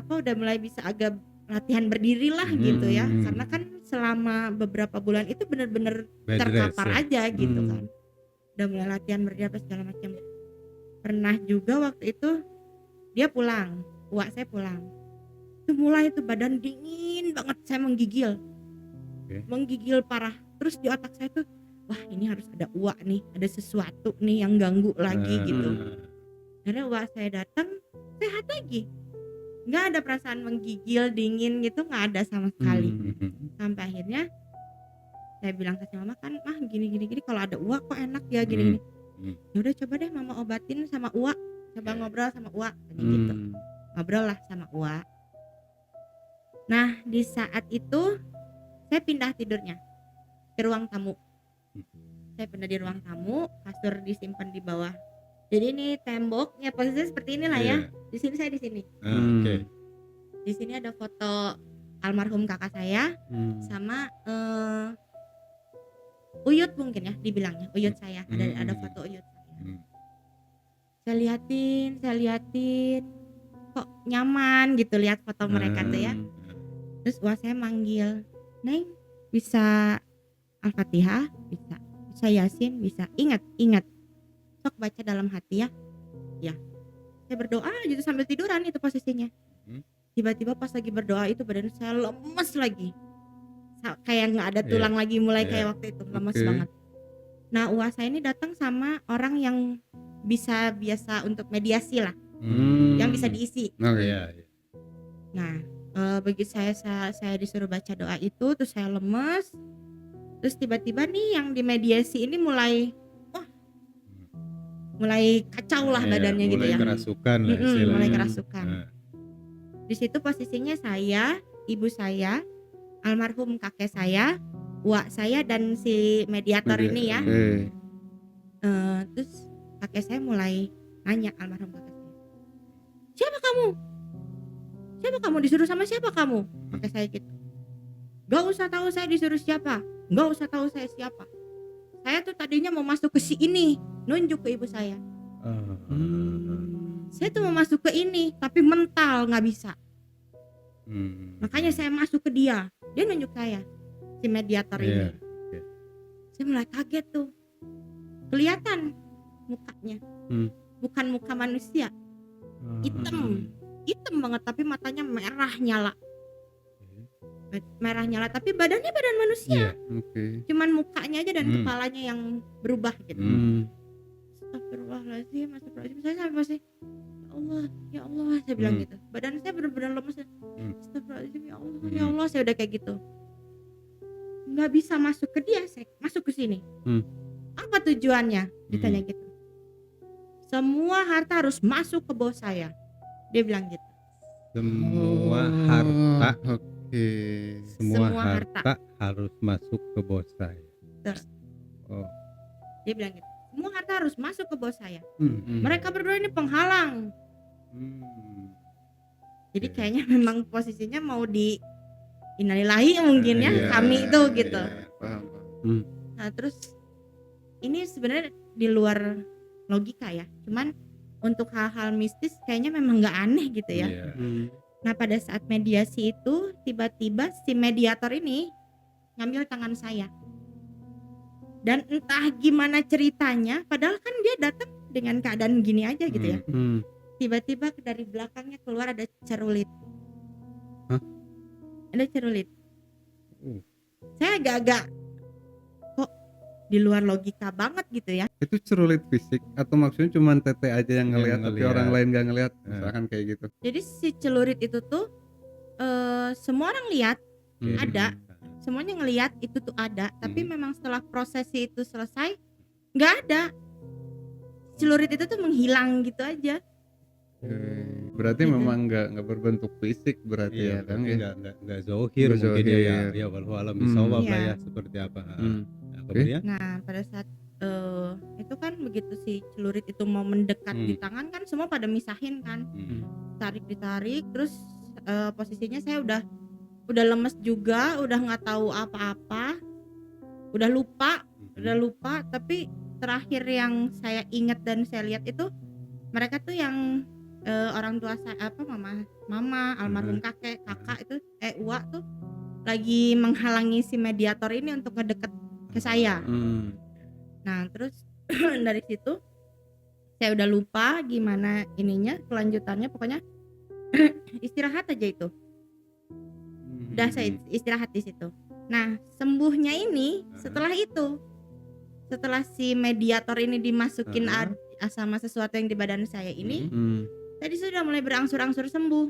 udah mulai bisa agak latihan berdiri lah gitu ya. Karena kan selama beberapa bulan itu bener-bener terkapar aja gitu kan. Udah mulai latihan berdiri apa segala macam. Pernah juga waktu itu dia pulang, uak saya pulang. Itu mulai itu badan dingin banget, saya menggigil. Menggigil parah. Terus di otak saya tuh, wah ini harus ada uak nih, ada sesuatu nih yang ganggu lagi gitu. Karena uak saya datang, sehat lagi. Nggak ada perasaan menggigil, dingin gitu, nggak ada sama sekali. Sampai akhirnya saya bilang ke si mama kan, mah gini kalau ada uak kok enak ya gini. Ya udah coba deh mama obatin sama uak, coba ngobrol sama uak gitu. Ngobrol lah sama uak. Nah di saat itu saya pindah tidurnya ke ruang tamu. Saya pindah di ruang tamu, kasur disimpan di bawah. Jadi ini tembok, ya posisinya seperti inilah ya. Di sini saya di sini. Di sini ada foto almarhum kakak saya sama uyut mungkin ya dibilangnya, uyut saya. Ada foto uyut saya. Saya liatin, kok nyaman gitu lihat foto mereka tuh ya. Terus wah saya manggil, Neng bisa Al-Fatihah, bisa Yasin, bisa. Ingat sok baca dalam hati ya. Ya saya berdoa gitu sambil tiduran itu posisinya. Tiba-tiba pas lagi berdoa itu badan saya lemes lagi, kayak nggak ada tulang lagi, mulai kayak waktu itu lemes banget. Nah uak saya ini datang sama orang yang biasa untuk mediasi lah, yang bisa diisi. Nah begitu saya disuruh baca doa itu, terus saya lemes. Terus tiba-tiba nih yang di mediasi ini mulai kacau lah badannya gitu ya. Mulai kerasukan. Di situ posisinya saya, ibu saya, almarhum kakek saya, uak saya dan si mediator ini ya. Terus kakek saya mulai nanya, almarhum kakek saya, siapa kamu disuruh sama siapa kamu? Kakek saya gitu. Gak usah tahu saya disuruh siapa, gak usah tahu saya siapa. Saya tuh tadinya mau masuk ke si ini, nunjuk ke ibu saya. Saya tuh mau masuk ke ini tapi mental nggak bisa. Makanya saya masuk ke dia nunjuk saya, si mediator ini. Saya mulai kaget tuh, kelihatan mukanya bukan muka manusia, hitam banget tapi matanya merah nyala, tapi badannya badan manusia. Cuman mukanya aja dan kepalanya yang berubah gitu. Astagfirullahaladzim, saya sampai masih ya Allah, saya bilang gitu. Badan saya benar-benar lemes. Astagfirullahaladzim, ya Allah, saya udah kayak gitu. Nggak bisa masuk ke dia, saya masuk ke sini. Apa tujuannya? Ditanya gitu. Semua harta harus masuk ke bos saya. Dia bilang gitu. Semua harta. Semua harta harus masuk ke bos saya. Dia bilang gitu. Semua harta harus masuk ke bos saya. Mereka berdua ini penghalang. Jadi kayaknya memang posisinya mau di innalillahi mungkin ya, kami itu gitu. Nah terus ini sebenarnya di luar logika ya. Cuman untuk hal-hal mistis kayaknya memang nggak aneh gitu ya. Nah pada saat mediasi itu tiba-tiba si mediator ini ngambil tangan saya. Dan entah gimana ceritanya, padahal kan dia datang dengan keadaan gini aja gitu ya. Tiba-tiba dari belakangnya keluar ada cerulit. Ada cerulit. Saya agak-agak kok di luar logika banget gitu ya. Itu cerulit fisik atau maksudnya cuma tete aja yang ngelihat tapi orang lain gak ngelihat, misalkan kayak gitu. Jadi si celurit itu tuh semua orang lihat, ada. Semuanya ngelihat itu tuh ada, tapi memang setelah prosesi itu selesai nggak ada. Celurit itu tuh menghilang gitu aja. Berarti memang nggak berbentuk fisik berarti ya kan ya? Nggak zohir mungkin ya walau alam bisawab lah ya seperti apa. Nah, kemudian? Nah pada saat itu kan begitu si celurit itu mau mendekat di tangan kan semua pada misahin kan, ditarik terus posisinya saya udah lemes juga, udah nggak tahu apa-apa, udah lupa. Tapi terakhir yang saya ingat dan saya lihat itu mereka tuh yang orang tua saya mama almarhum kakak itu Uwa tuh lagi menghalangi si mediator ini untuk ngedeket ke saya. Nah terus dari situ saya udah lupa gimana ininya kelanjutannya, pokoknya istirahat aja itu. Udah saya istirahat di situ. Nah sembuhnya ini setelah itu, setelah si mediator ini dimasukin sama sesuatu yang di badan saya ini, tadi sudah mulai berangsur-angsur sembuh.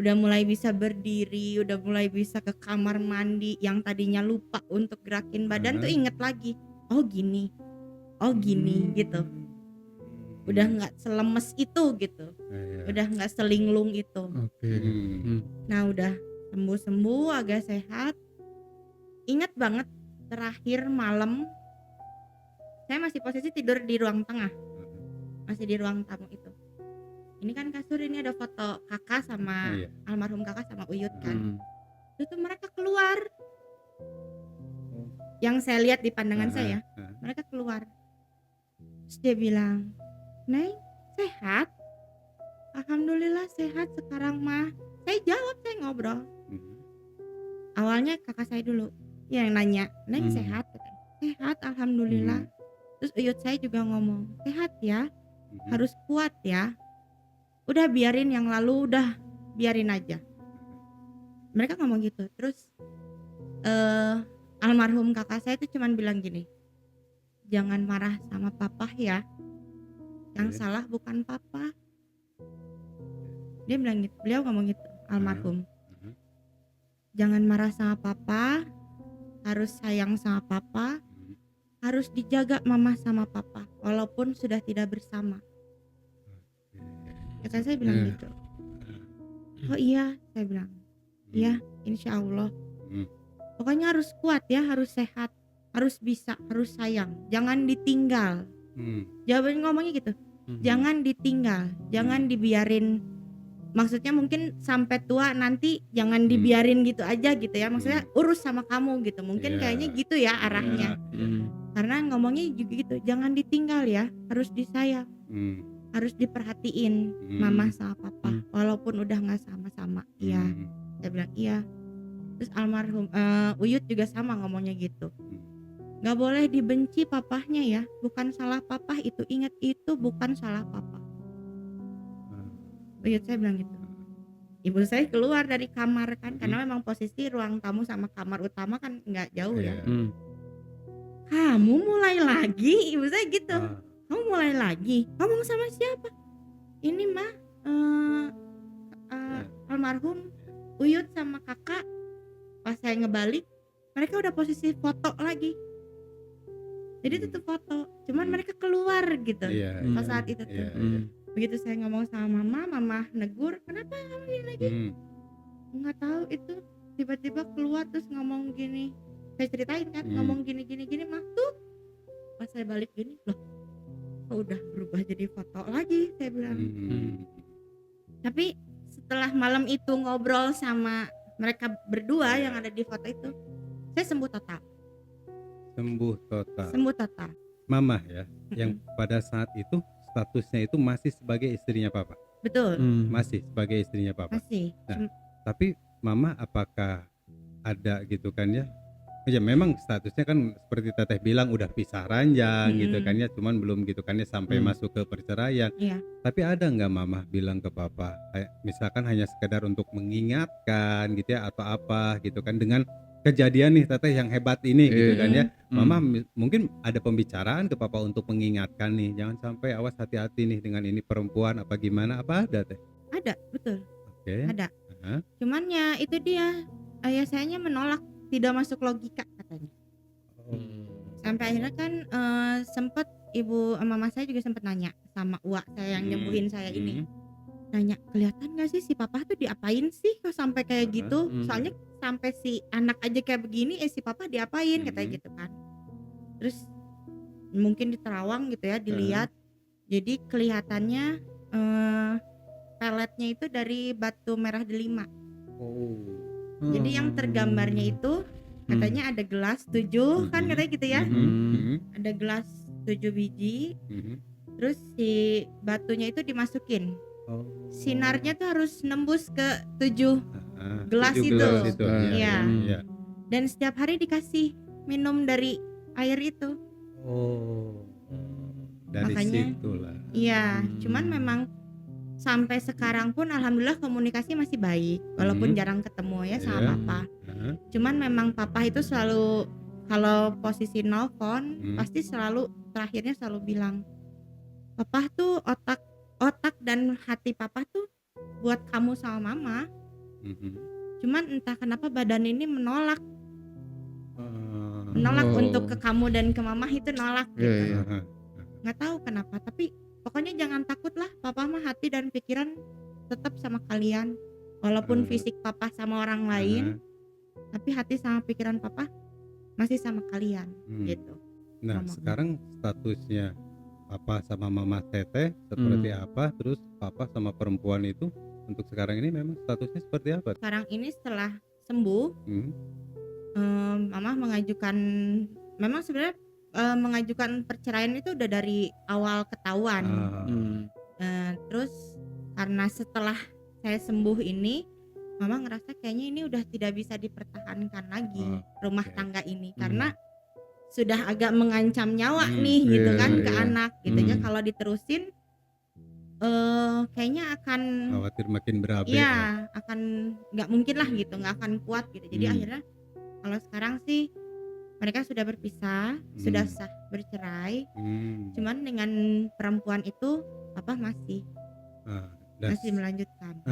Udah mulai bisa berdiri, udah mulai bisa ke kamar mandi, yang tadinya lupa untuk gerakin badan tuh inget lagi. Oh gini gitu. Udah nggak selemes itu gitu. Udah nggak selinglung itu. Nah udah sembuh agak sehat. Ingat banget terakhir malam saya masih posisi tidur di ruang tengah, masih di ruang tamu itu. Ini kan kasur, ini ada foto kakak sama almarhum kakak sama Uyut kan. Itu tuh mereka keluar. Yang saya lihat di pandangan saya, mereka keluar. Terus dia bilang, "Neng, sehat? Alhamdulillah sehat sekarang mah." Saya jawab, saya ngobrol. Awalnya kakak saya dulu yang nanya, "Neng sehat?" "Sehat, alhamdulillah." Terus Uyut saya juga ngomong, "Sehat ya, harus kuat ya. Udah biarin yang lalu, udah biarin aja." Mereka ngomong gitu. Terus almarhum kakak saya itu cuman bilang gini, "Jangan marah sama papa ya, yang salah bukan papa." Dia bilang gitu, beliau ngomong gitu, almarhum. Jangan marah sama papa, harus sayang sama papa, harus dijaga mama sama papa walaupun sudah tidak bersama. Kakak saya bilang gitu. Oh iya, saya bilang, iya insya Allah. Pokoknya harus kuat ya, harus sehat, harus bisa, harus sayang, jangan ditinggal. Jawabannya ngomongnya gitu, jangan ditinggal, jangan dibiarin. Maksudnya mungkin sampai tua nanti jangan dibiarin gitu aja gitu ya, maksudnya urus sama kamu gitu, mungkin kayaknya gitu ya arahnya. Karena ngomongnya juga gitu, jangan ditinggal ya, harus disayang. harus diperhatiin mama sama papa walaupun udah nggak sama-sama. Iya, saya bilang iya. Terus almarhum Uyut juga sama ngomongnya gitu. Nggak boleh dibenci papahnya ya, bukan salah papa itu, ingat itu bukan salah papa. Uyut saya bilang gitu. Ibu saya keluar dari kamar kan, karena memang posisi ruang tamu sama kamar utama kan nggak jauh ya. Kamu mulai lagi, ibu saya gitu. Kamu mulai lagi, ngomong sama siapa? Ini mah almarhum Uyut sama kakak. Pas saya ngebalik, mereka udah posisi foto lagi. Jadi itu tuh foto, cuman mereka keluar gitu pas saat itu tuh. Begitu saya ngomong sama mama negur, kenapa kamu gini lagi? Nggak tahu itu, tiba-tiba keluar terus ngomong gini. Saya ceritain kan, ngomong gini mah tuh. Pas saya balik gini, loh kok udah berubah jadi foto lagi, saya bilang. Tapi setelah malam itu ngobrol sama mereka berdua yang ada di foto itu, saya sembuh total. Sembuh total. Mama ya, yang pada saat itu statusnya itu masih sebagai istrinya papa. Betul. Masih sebagai istrinya papa. Masih. Nah, tapi mama apakah ada gitu kan ya? Ya memang statusnya kan seperti teteh bilang udah pisah ranjang gitu kan ya, cuman belum gitu kan ya sampai masuk ke perceraian. Iya. Tapi ada nggak mama bilang ke papa, kayak misalkan hanya sekedar untuk mengingatkan gitu ya atau apa gitu kan dengan kejadian nih teteh yang hebat ini gitu kan ya. Mama mungkin ada pembicaraan ke papa untuk mengingatkan nih, jangan sampai awas hati-hati nih dengan ini perempuan apa gimana, apa ada teh? Ada, betul. Oke. Ada. Cuman ya itu dia, ayah sayanya menolak, tidak masuk logika katanya. Sampai akhirnya kan sempet ibu mama saya juga sempet nanya sama uak saya yang nyembuhin saya ini. Nanya, kelihatan gak sih si papa tuh diapain sih kok sampai kayak gitu? Soalnya sampai si anak aja kayak begini, si papa diapain katanya gitu kan. Terus mungkin di Terawang gitu ya dilihat. Jadi kelihatannya peletnya itu dari batu merah delima. Jadi yang tergambarnya itu katanya ada gelas 7 kan katanya gitu ya. Ada gelas 7 biji. Terus si batunya itu dimasukin. Sinarnya tuh harus nembus ke 7 gelas itu. Iya. Dan setiap hari dikasih minum dari air itu. Dari makanya, situlah. Iya, cuman memang sampai sekarang pun alhamdulillah komunikasi masih baik, walaupun jarang ketemu ya sama papa. Cuman memang papa itu selalu kalau posisi nelfon pasti selalu terakhirnya selalu bilang, papa tuh otak dan hati papa tuh buat kamu sama mama. Cuman entah kenapa badan ini menolak untuk ke kamu dan ke mama itu nolak gitu. Nggak tahu kenapa, tapi pokoknya jangan takut lah, papa mah hati dan pikiran tetap sama kalian, walaupun fisik papa sama orang lain, tapi hati sama pikiran papa masih sama kalian gitu. Nah sekarang statusnya papa sama mama teteh seperti apa, terus papa sama perempuan itu untuk sekarang ini memang statusnya seperti apa? Sekarang ini setelah sembuh, mama mengajukan, memang sebenarnya mengajukan perceraian itu udah dari awal ketahuan. Terus karena setelah saya sembuh ini, mama ngerasa kayaknya ini udah tidak bisa dipertahankan lagi rumah tangga ini, karena sudah agak mengancam nyawa nih gitu kan ke anak gitu ya. Kalau diterusin kayaknya akan khawatir makin berabe. Iya, akan nggak mungkin lah gitu, nggak akan kuat gitu. Jadi akhirnya kalau sekarang sih mereka sudah berpisah, sudah sah bercerai. Cuman dengan perempuan itu papa masih melanjutkan.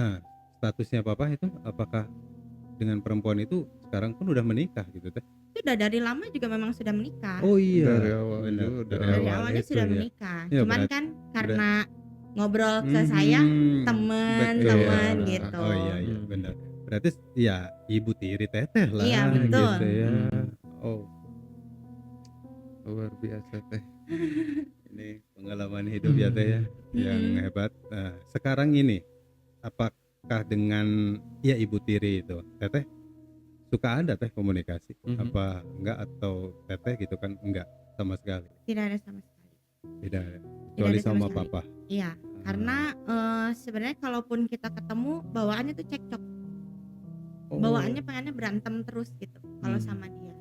Statusnya papa itu apakah dengan perempuan itu sekarang pun udah menikah gitu teh? Sudah dari lama juga memang sudah menikah. Oh iya. Dari awal dari awalnya sudah menikah. Ya, cuman kan karena ngobrol ke saya teman-teman gitu. Oh iya benar. Berarti ya ibu tiri teteh lah. Iya betul. Gitu ya. Luar biasa teh. Ini pengalaman hidup ya teh ya, yang hebat. Nah, sekarang ini apakah dengan ya ibu tiri itu teteh suka ada teh komunikasi apa enggak, atau teteh gitu kan enggak sama sekali? Tidak ada sama sekali. Beda Tidak kecuali ada sama sama sekali. papa. Iya, karena sebenarnya kalaupun kita ketemu bawaannya tuh cekcok. Bawaannya pengennya berantem terus gitu kalau sama dia.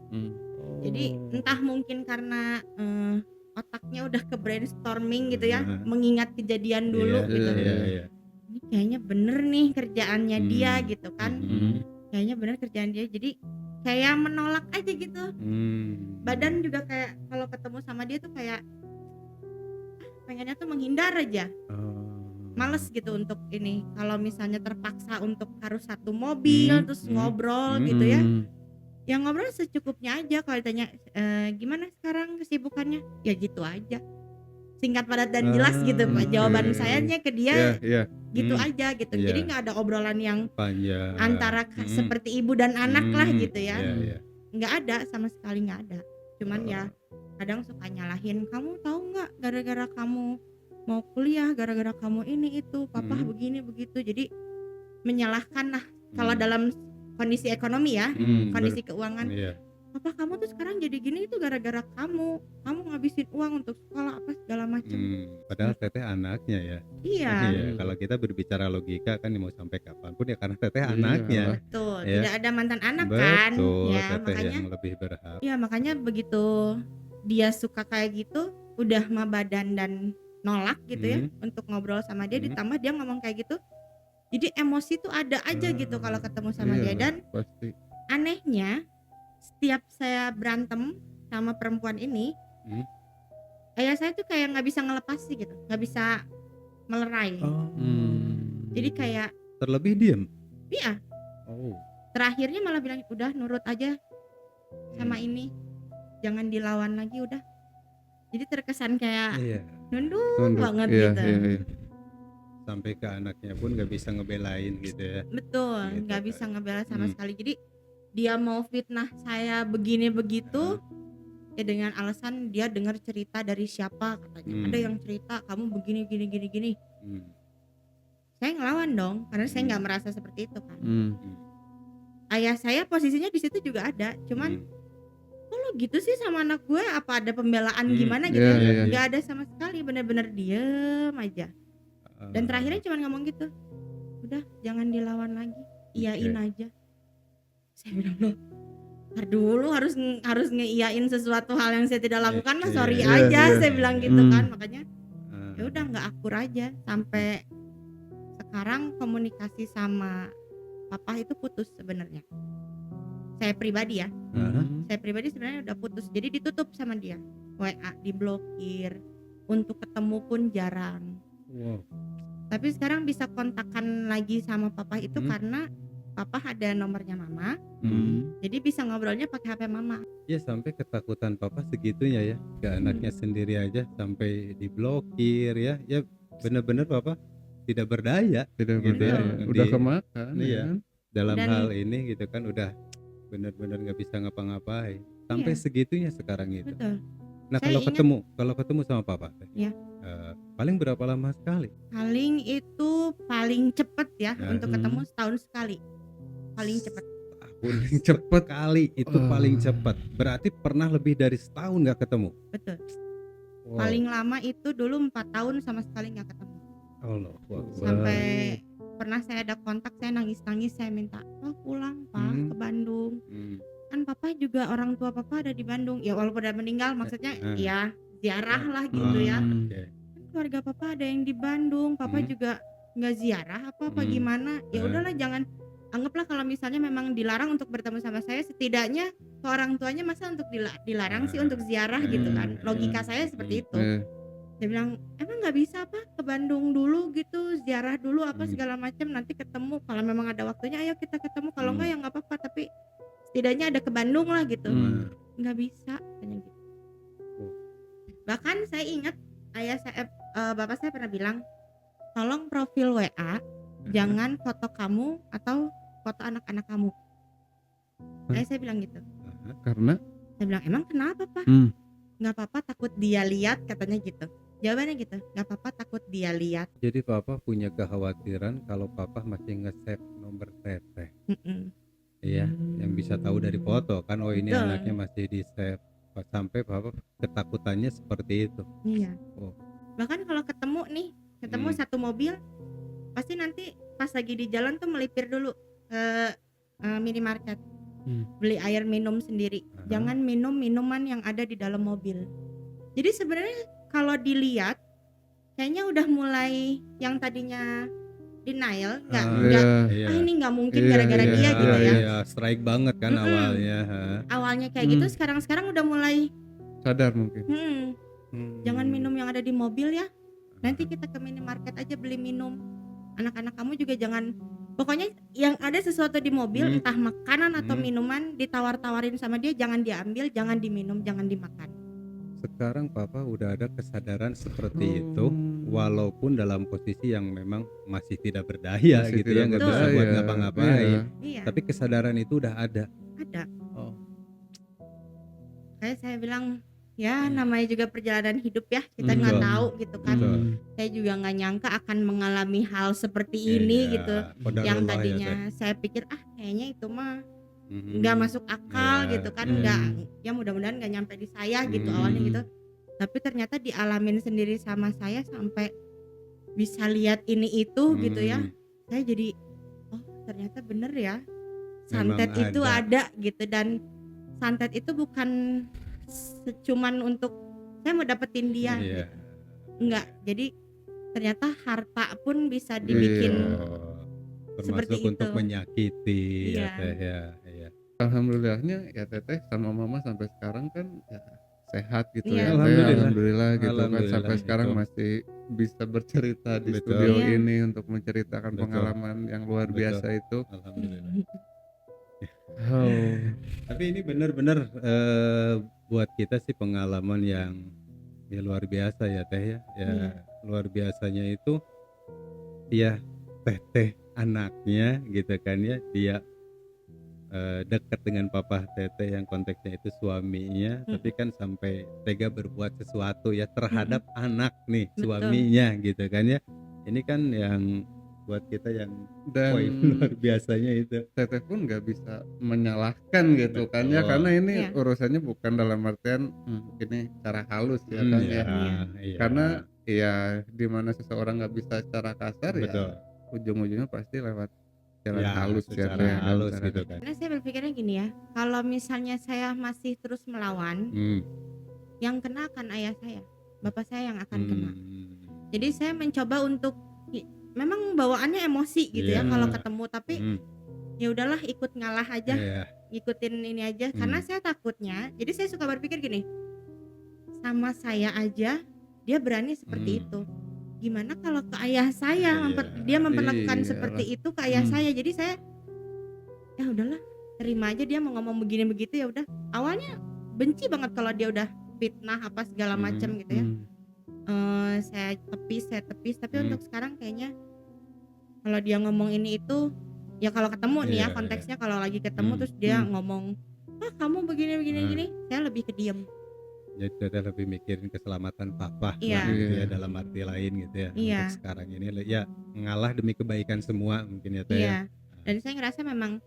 Jadi entah mungkin karena otaknya udah ke brainstorming gitu ya, mengingat kejadian dulu gitu. Iya. Ini kayaknya bener nih kerjaannya dia gitu kan. Kayaknya bener kerjaan dia, jadi kayak menolak aja gitu. Badan juga kayak kalau ketemu sama dia tuh kayak pengennya tuh menghindar aja. Males gitu untuk ini. Kalau misalnya terpaksa untuk harus satu mobil terus ngobrol gitu ya. Ya ngobrol secukupnya aja. Kalau ditanya gimana sekarang kesibukannya? Ya gitu aja. Singkat padat dan jelas gitu Pak. Jawaban sayanya ke dia gitu aja gitu. Jadi nggak ada obrolan yang Panjang. antara seperti ibu dan anak lah gitu ya. Iya. Nggak ada, sama sekali nggak ada. Cuman ya kadang suka nyalahin, kamu tahu nggak gara-gara kamu mau kuliah, gara-gara kamu ini itu papa begini begitu. Jadi menyalahkan lah kalau dalam kondisi ekonomi ya, kondisi keuangan. Papa kamu tuh sekarang jadi gini itu gara-gara kamu ngabisin uang untuk sekolah apa segala macam. Padahal teteh anaknya ya. Iya. Kalau kita berbicara logika kan mau sampai kapanpun ya karena teteh anaknya. Betul. Ya. Tidak ada mantan anak kan. Betul. Ya Teteh makanya. yang lebih berhak. Ya makanya begitu dia suka kayak gitu, udah mah badan dan nolak gitu ya untuk ngobrol sama dia, ditambah dia ngomong kayak gitu. Jadi emosi tuh ada aja gitu kalau ketemu sama dia. Dan pasti. Anehnya setiap saya berantem sama perempuan ini, ayah saya tuh kayak nggak bisa ngelepas sih gitu, nggak bisa melerai. Jadi kayak terlebih diem. Iya. Terakhirnya malah bilang udah nurut aja sama ini, jangan dilawan lagi udah. Jadi terkesan kayak nunduk banget gitu. Sampai ke anaknya pun nggak bisa ngebelain gitu ya. Betul, nggak bisa ngebela sama sekali. Jadi dia mau fitnah saya begini begitu, ya dengan alasan dia dengar cerita dari siapa katanya. Ada yang cerita kamu begini gini. Saya ngelawan dong, karena saya nggak merasa seperti itu kan. Ayah saya posisinya di situ juga ada, cuman kok lo gitu sih sama anak gue? Apa ada pembelaan gimana gitu? Nggak ada sama sekali, benar-benar diem aja. Dan terakhirnya cuma ngomong gitu, udah jangan dilawan lagi, iyain aja. Saya bilang loh, ntar dulu harus ngeiyain sesuatu hal yang saya tidak lakukan mah sorry aja. Saya bilang gitu kan, makanya ya udah nggak akur aja sampai sekarang. Komunikasi sama papa itu putus sebenarnya. Saya pribadi ya, saya pribadi sebenarnya udah putus. Jadi ditutup sama dia, WA diblokir, untuk ketemu pun jarang. Tapi sekarang bisa kontakan lagi sama papa itu karena papa ada nomornya mama. Jadi bisa ngobrolnya pakai HP mama. Ya sampai ketakutan papa segitunya ya ke anaknya sendiri aja sampai diblokir ya. Ya benar-benar papa tidak berdaya. Udah kemakan. Iya. Dalam hal ini gitu kan udah benar-benar nggak bisa ngapa-ngapain. Sampai segitunya sekarang itu. Betul. Nah kalau ketemu sama papa, paling berapa lama sekali? Paling cepet ya untuk ketemu setahun sekali. Paling cepet. Paling cepet kali itu paling cepet. Berarti pernah lebih dari setahun nggak ketemu? Betul. Paling lama itu dulu 4 tahun sama sekali nggak ketemu. Allah. Sampai pernah saya ada kontak, saya nangis-nangis, saya minta pulang ke Bandung. Kan papa juga, orang tua papa ada di Bandung. Ya walaupun udah meninggal, maksudnya ya ziarah lah gitu ya. Kan keluarga papa ada yang di Bandung, papa juga nggak ziarah apa gimana? Ya udahlah, jangan anggaplah kalau misalnya memang dilarang untuk bertemu sama saya, setidaknya ke orang tuanya masa untuk dilarang sih untuk ziarah gitu kan. Logika saya seperti itu. Dia bilang emang nggak bisa apa ke Bandung dulu gitu, ziarah dulu apa segala macam, nanti ketemu kalau memang ada waktunya ayo kita ketemu, kalau enggak ya nggak apa-apa, tapi setidaknya ada ke Bandung lah gitu. Nggak bisa katanya gitu. Bahkan saya ingat bapak saya pernah bilang, tolong profil WA jangan foto kamu atau foto anak-anak kamu. Saya bilang gitu. Karena? Saya bilang emang kenapa Pak? Nggak apa-apa takut dia lihat katanya gitu. Jawabannya gitu, nggak apa-apa takut dia lihat. Jadi papa punya kekhawatiran kalau papa masih nge-save nomor teteh. Iya, yang bisa tahu dari foto kan, oh ini anaknya masih di save sampai papa ketakutannya seperti itu. Iya. Oh. Bahkan kalau ketemu satu mobil, pasti nanti pas lagi di jalan tuh melipir dulu ke minimarket, beli air minum sendiri. Jangan minum minuman yang ada di dalam mobil. Jadi sebenarnya kalau dilihat kayaknya udah mulai yang tadinya denial, ini nggak mungkin gara-gara dia gitu ya. Iya, strike banget kan awalnya. Awalnya kayak gitu, sekarang udah mulai sadar mungkin. Jangan minum yang ada di mobil ya. Nanti kita ke minimarket aja beli minum. Anak-anak kamu juga jangan, pokoknya yang ada sesuatu di mobil, entah makanan atau minuman, ditawar-tawarin sama dia, jangan diambil, jangan diminum, jangan dimakan. Sekarang papa udah ada kesadaran seperti itu, walaupun dalam posisi yang memang masih tidak berdaya gitu ya, nggak bisa buat ngapa-ngapain. Iya. Tapi kesadaran itu udah ada. Oh. Kayak saya bilang, ya namanya juga perjalanan hidup ya, kita nggak tahu gitu kan. Saya juga nggak nyangka akan mengalami hal seperti ini gitu. Yang tadinya saya pikir kayaknya itu mah nggak masuk akal gitu kan, nggak, ya mudah-mudahan nggak nyampe di saya gitu awalnya gitu. Tapi ternyata dialamin sendiri sama saya sampai bisa lihat ini itu gitu ya. Saya jadi ternyata bener ya, santet memang itu ada gitu. Dan santet itu bukan cuman untuk saya mau dapetin dia gitu. Enggak, jadi ternyata harta pun bisa dibikin termasuk untuk menyakiti. Alhamdulillahnya ya Teteh sama Mama sampai sekarang kan ya sehat gitu ya. Alhamdulillah gitu kan, sampai sekarang masih bisa bercerita di studio ini untuk menceritakan pengalaman yang luar biasa itu. Alhamdulillah. Tapi ini benar-benar buat kita sih pengalaman yang ya luar biasa ya Teh ya. Luar biasanya itu ya Teteh anaknya gitu kan ya, dia dekat dengan papa Teteh yang konteksnya itu suaminya, tapi kan sampai tega berbuat sesuatu ya terhadap anak nih suaminya gitu kan ya. Ini kan yang buat kita yang poin luar biasanya itu. Teteh pun nggak bisa menyalahkan gitu kan ya, karena ini urusannya bukan dalam artian ini cara halus ya kan ya. Karena ya dimana seseorang nggak bisa secara kasar ya ujung-ujungnya pasti lewat jalan halus ya, halus gitu kan. Karena saya berpikirnya gini ya, kalau misalnya saya masih terus melawan, yang kena akan ayah saya, bapak saya yang akan kena. Jadi saya mencoba untuk, memang bawaannya emosi gitu ya kalau ketemu, tapi ya udahlah ikut ngalah aja, ikutin ini aja. Karena saya takutnya, jadi saya suka berpikir gini, sama saya aja dia berani seperti itu. Gimana kalau ke ayah saya dia memperlakukan seperti itu ke ayah saya. Jadi saya ya udahlah terima aja, dia mau ngomong begini begitu ya udah. Awalnya benci banget kalau dia udah fitnah apa segala macam gitu ya. Saya tepis tapi untuk sekarang kayaknya kalau dia ngomong ini itu ya kalau ketemu nih ya konteksnya, kalau lagi ketemu terus dia ngomong kamu begini saya lebih ke diem. Jadi kita lebih mikirin keselamatan papa gitu ya, dalam arti lain gitu ya. Untuk sekarang ini ya ngalah demi kebaikan semua mungkin ya Teh. Dan saya ngerasa memang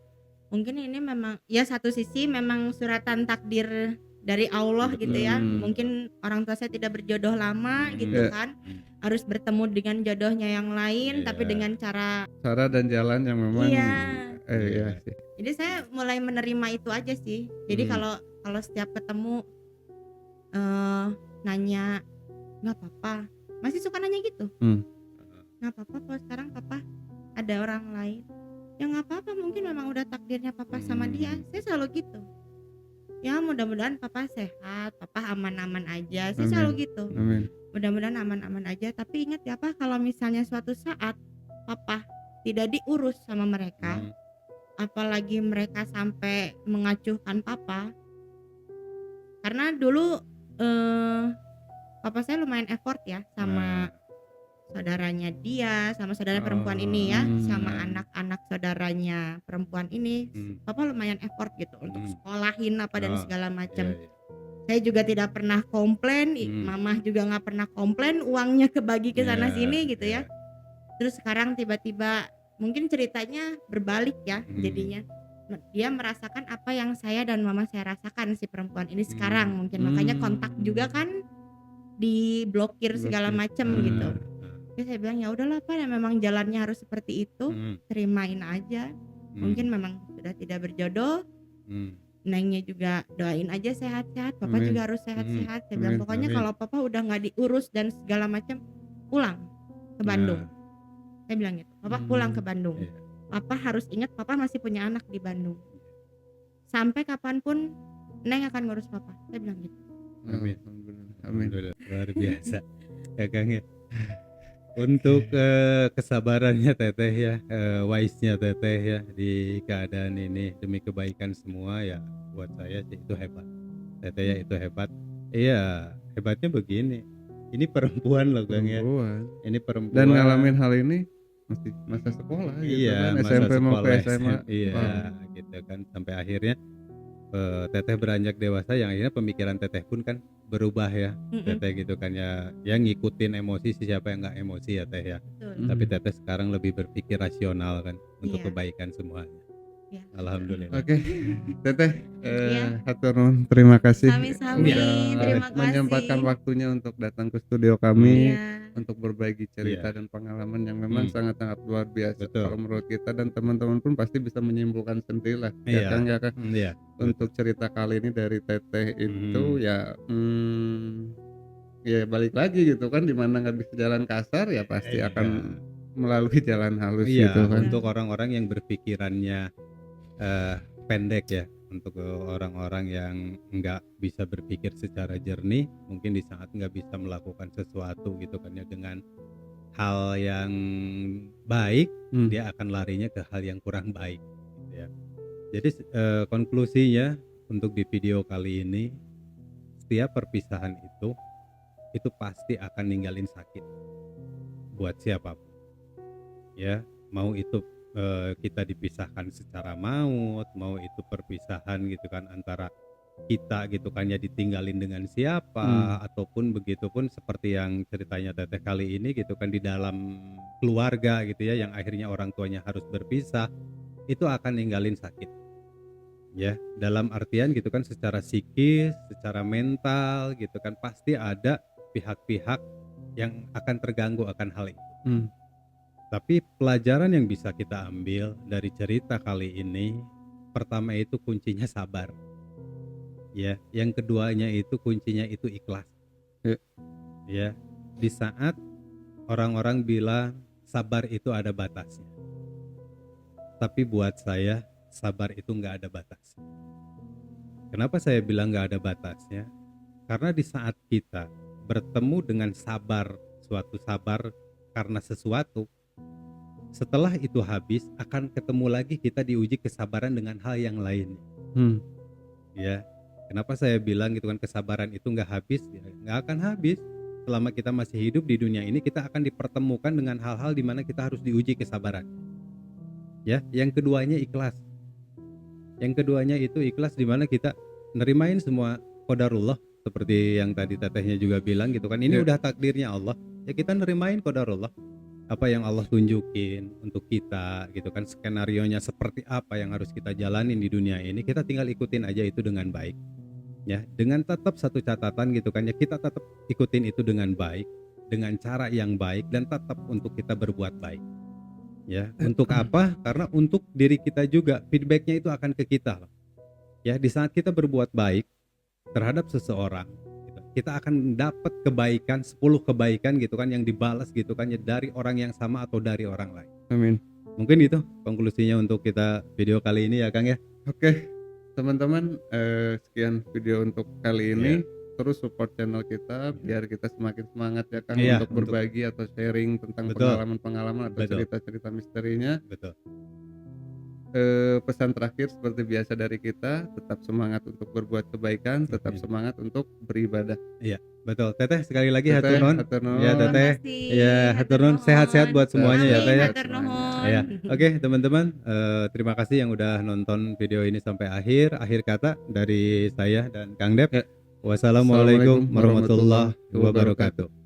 mungkin ini memang ya satu sisi memang suratan takdir dari Allah gitu ya. Mungkin orang tua saya tidak berjodoh lama gitu kan, harus bertemu dengan jodohnya yang lain tapi dengan cara dan jalan yang memang sih. Jadi saya mulai menerima itu aja sih. Jadi kalau setiap ketemu nanya nggak apa-apa, masih suka nanya gitu, nggak apa-apa kalau sekarang papa ada orang lain, ya nggak apa-apa, mungkin memang udah takdirnya papa sama dia. Saya selalu gitu ya, mudah-mudahan papa sehat, papa aman-aman aja. Saya selalu gitu, mudah-mudahan aman-aman aja. Tapi ingat ya Pak, kalau misalnya suatu saat papa tidak diurus sama mereka, apalagi mereka sampai mengacuhkan papa, karena dulu papa saya lumayan effort ya sama saudaranya dia, sama saudara perempuan ini ya, sama anak-anak saudaranya perempuan ini. Papa lumayan effort gitu untuk sekolahin apa dan segala macam. Saya juga tidak pernah komplain, mamah juga nggak pernah komplain, uangnya kebagi ke sana sini gitu ya. Terus sekarang tiba-tiba mungkin ceritanya berbalik ya jadinya. dia merasakan apa yang saya dan mama saya rasakan, si perempuan ini sekarang mungkin, makanya kontak juga kan diblokir segala macem gitu. Terus saya bilang, ya udahlah Pak, memang jalannya harus seperti itu, terimain aja. Mungkin memang sudah tidak berjodoh. Nengnya juga doain aja sehat-sehat, Papa juga harus sehat-sehat. Saya bilang pokoknya kalau Papa udah nggak diurus dan segala macam, pulang ke Bandung. Saya bilang gitu, Papa pulang ke Bandung. Papa harus ingat Papa masih punya anak di Bandung. Sampai kapanpun Neng akan ngurus Papa. Saya bilang gitu. Amin. Luar biasa ya Kang ya. Untuk kesabarannya Teteh ya, wise-nya Teteh ya di keadaan ini demi kebaikan semua ya, buat saya sih itu hebat. Teteh ya itu hebat. Iya, hebatnya begini. Ini perempuan loh Kang ya. Ini perempuan. Dan ngalamin hal ini masih masa sekolah gitu kan, masa SMP mau ke sekolah, SMA. Gitu kan, sampai akhirnya Teteh beranjak dewasa yang akhirnya pemikiran Teteh pun kan berubah ya. Teteh gitu kan ya ngikutin emosi, siapa yang nggak emosi ya Teh ya. Tapi Teteh sekarang lebih berpikir rasional kan untuk kebaikan semuanya. Alhamdulillah. Oke, Teteh, hatur nuhun, terima kasih Sami-sami, terima kasih menyempatkan waktunya untuk datang ke studio kami untuk berbagi cerita dan pengalaman yang memang sangat-sangat luar biasa. Kalau menurut kita dan teman-teman pun pasti bisa menyimpulkan sendiri lah, ya Kang. Untuk cerita kali ini dari Teteh itu ya balik lagi gitu kan, dimana nggak bisa jalan kasar ya pasti akan melalui jalan halus gitu kan. Untuk orang-orang yang berpikirannya pendek ya, untuk orang-orang yang nggak bisa berpikir secara jernih, mungkin di saat nggak bisa melakukan sesuatu gitu kan ya dengan hal yang baik, dia akan larinya ke hal yang kurang baik gitu ya. Jadi konklusinya untuk di video kali ini, setiap perpisahan itu pasti akan ninggalin sakit buat siapapun ya, mau itu kita dipisahkan secara maut, mau itu perpisahan gitu kan antara kita gitu kan ya ditinggalin dengan siapa, ataupun begitupun seperti yang ceritanya Teteh kali ini gitu kan di dalam keluarga gitu ya, yang akhirnya orang tuanya harus berpisah, itu akan ninggalin sakit ya, dalam artian gitu kan secara psikis, secara mental gitu kan pasti ada pihak-pihak yang akan terganggu akan hal itu. Tapi pelajaran yang bisa kita ambil dari cerita kali ini, pertama itu kuncinya sabar. Ya, yang keduanya itu kuncinya itu ikhlas. Ya, di saat orang-orang bilang sabar itu ada batasnya. Tapi buat saya sabar itu nggak ada batas. Kenapa saya bilang nggak ada batasnya? Karena di saat kita bertemu dengan sabar, suatu sabar karena sesuatu, setelah itu habis akan ketemu lagi kita diuji kesabaran dengan hal yang lain. Ya, kenapa saya bilang gitu kan, kesabaran itu nggak habis, ya, nggak akan habis. Selama kita masih hidup di dunia ini, kita akan dipertemukan dengan hal-hal di mana kita harus diuji kesabaran. Ya, yang keduanya ikhlas. Yang keduanya itu ikhlas di mana kita nerimain semua qadarullah, seperti yang tadi Tetehnya juga bilang gitu kan. Ini udah takdirnya Allah. Ya kita nerimain qadarullah. Apa yang Allah tunjukin untuk kita gitu kan, skenarionya seperti apa yang harus kita jalanin di dunia ini, kita tinggal ikutin aja itu dengan baik ya, dengan tetap satu catatan gitu kan ya, kita tetap ikutin itu dengan baik, dengan cara yang baik, dan tetap untuk kita berbuat baik ya. Untuk apa? Karena untuk diri kita juga, feedbacknya itu akan ke kita loh ya. Di saat kita berbuat baik terhadap seseorang, kita akan dapat kebaikan, 10 kebaikan gitu kan yang dibalas gitu kan ya, dari orang yang sama atau dari orang lain. Amin. Mungkin itu konklusinya untuk kita video kali ini ya Kang ya. Oke, teman-teman, sekian video untuk kali ini. Terus support channel kita biar kita semakin semangat ya Kang, untuk berbagi atau sharing tentang pengalaman-pengalaman atau cerita-cerita misterinya. Betul. Pesan terakhir seperti biasa dari kita, tetap semangat untuk berbuat kebaikan, tetap semangat untuk beribadah. Iya, betul. Teteh sekali lagi hatur nuhun. Ya Teteh. Ya, hatur nuhun, sehat-sehat buat semuanya ya Teh ya. Ya. Oke, teman-teman, terima kasih yang udah nonton video ini sampai akhir. Akhir kata dari saya dan Kang Dep. Wassalamualaikum warahmatullahi wabarakatuh.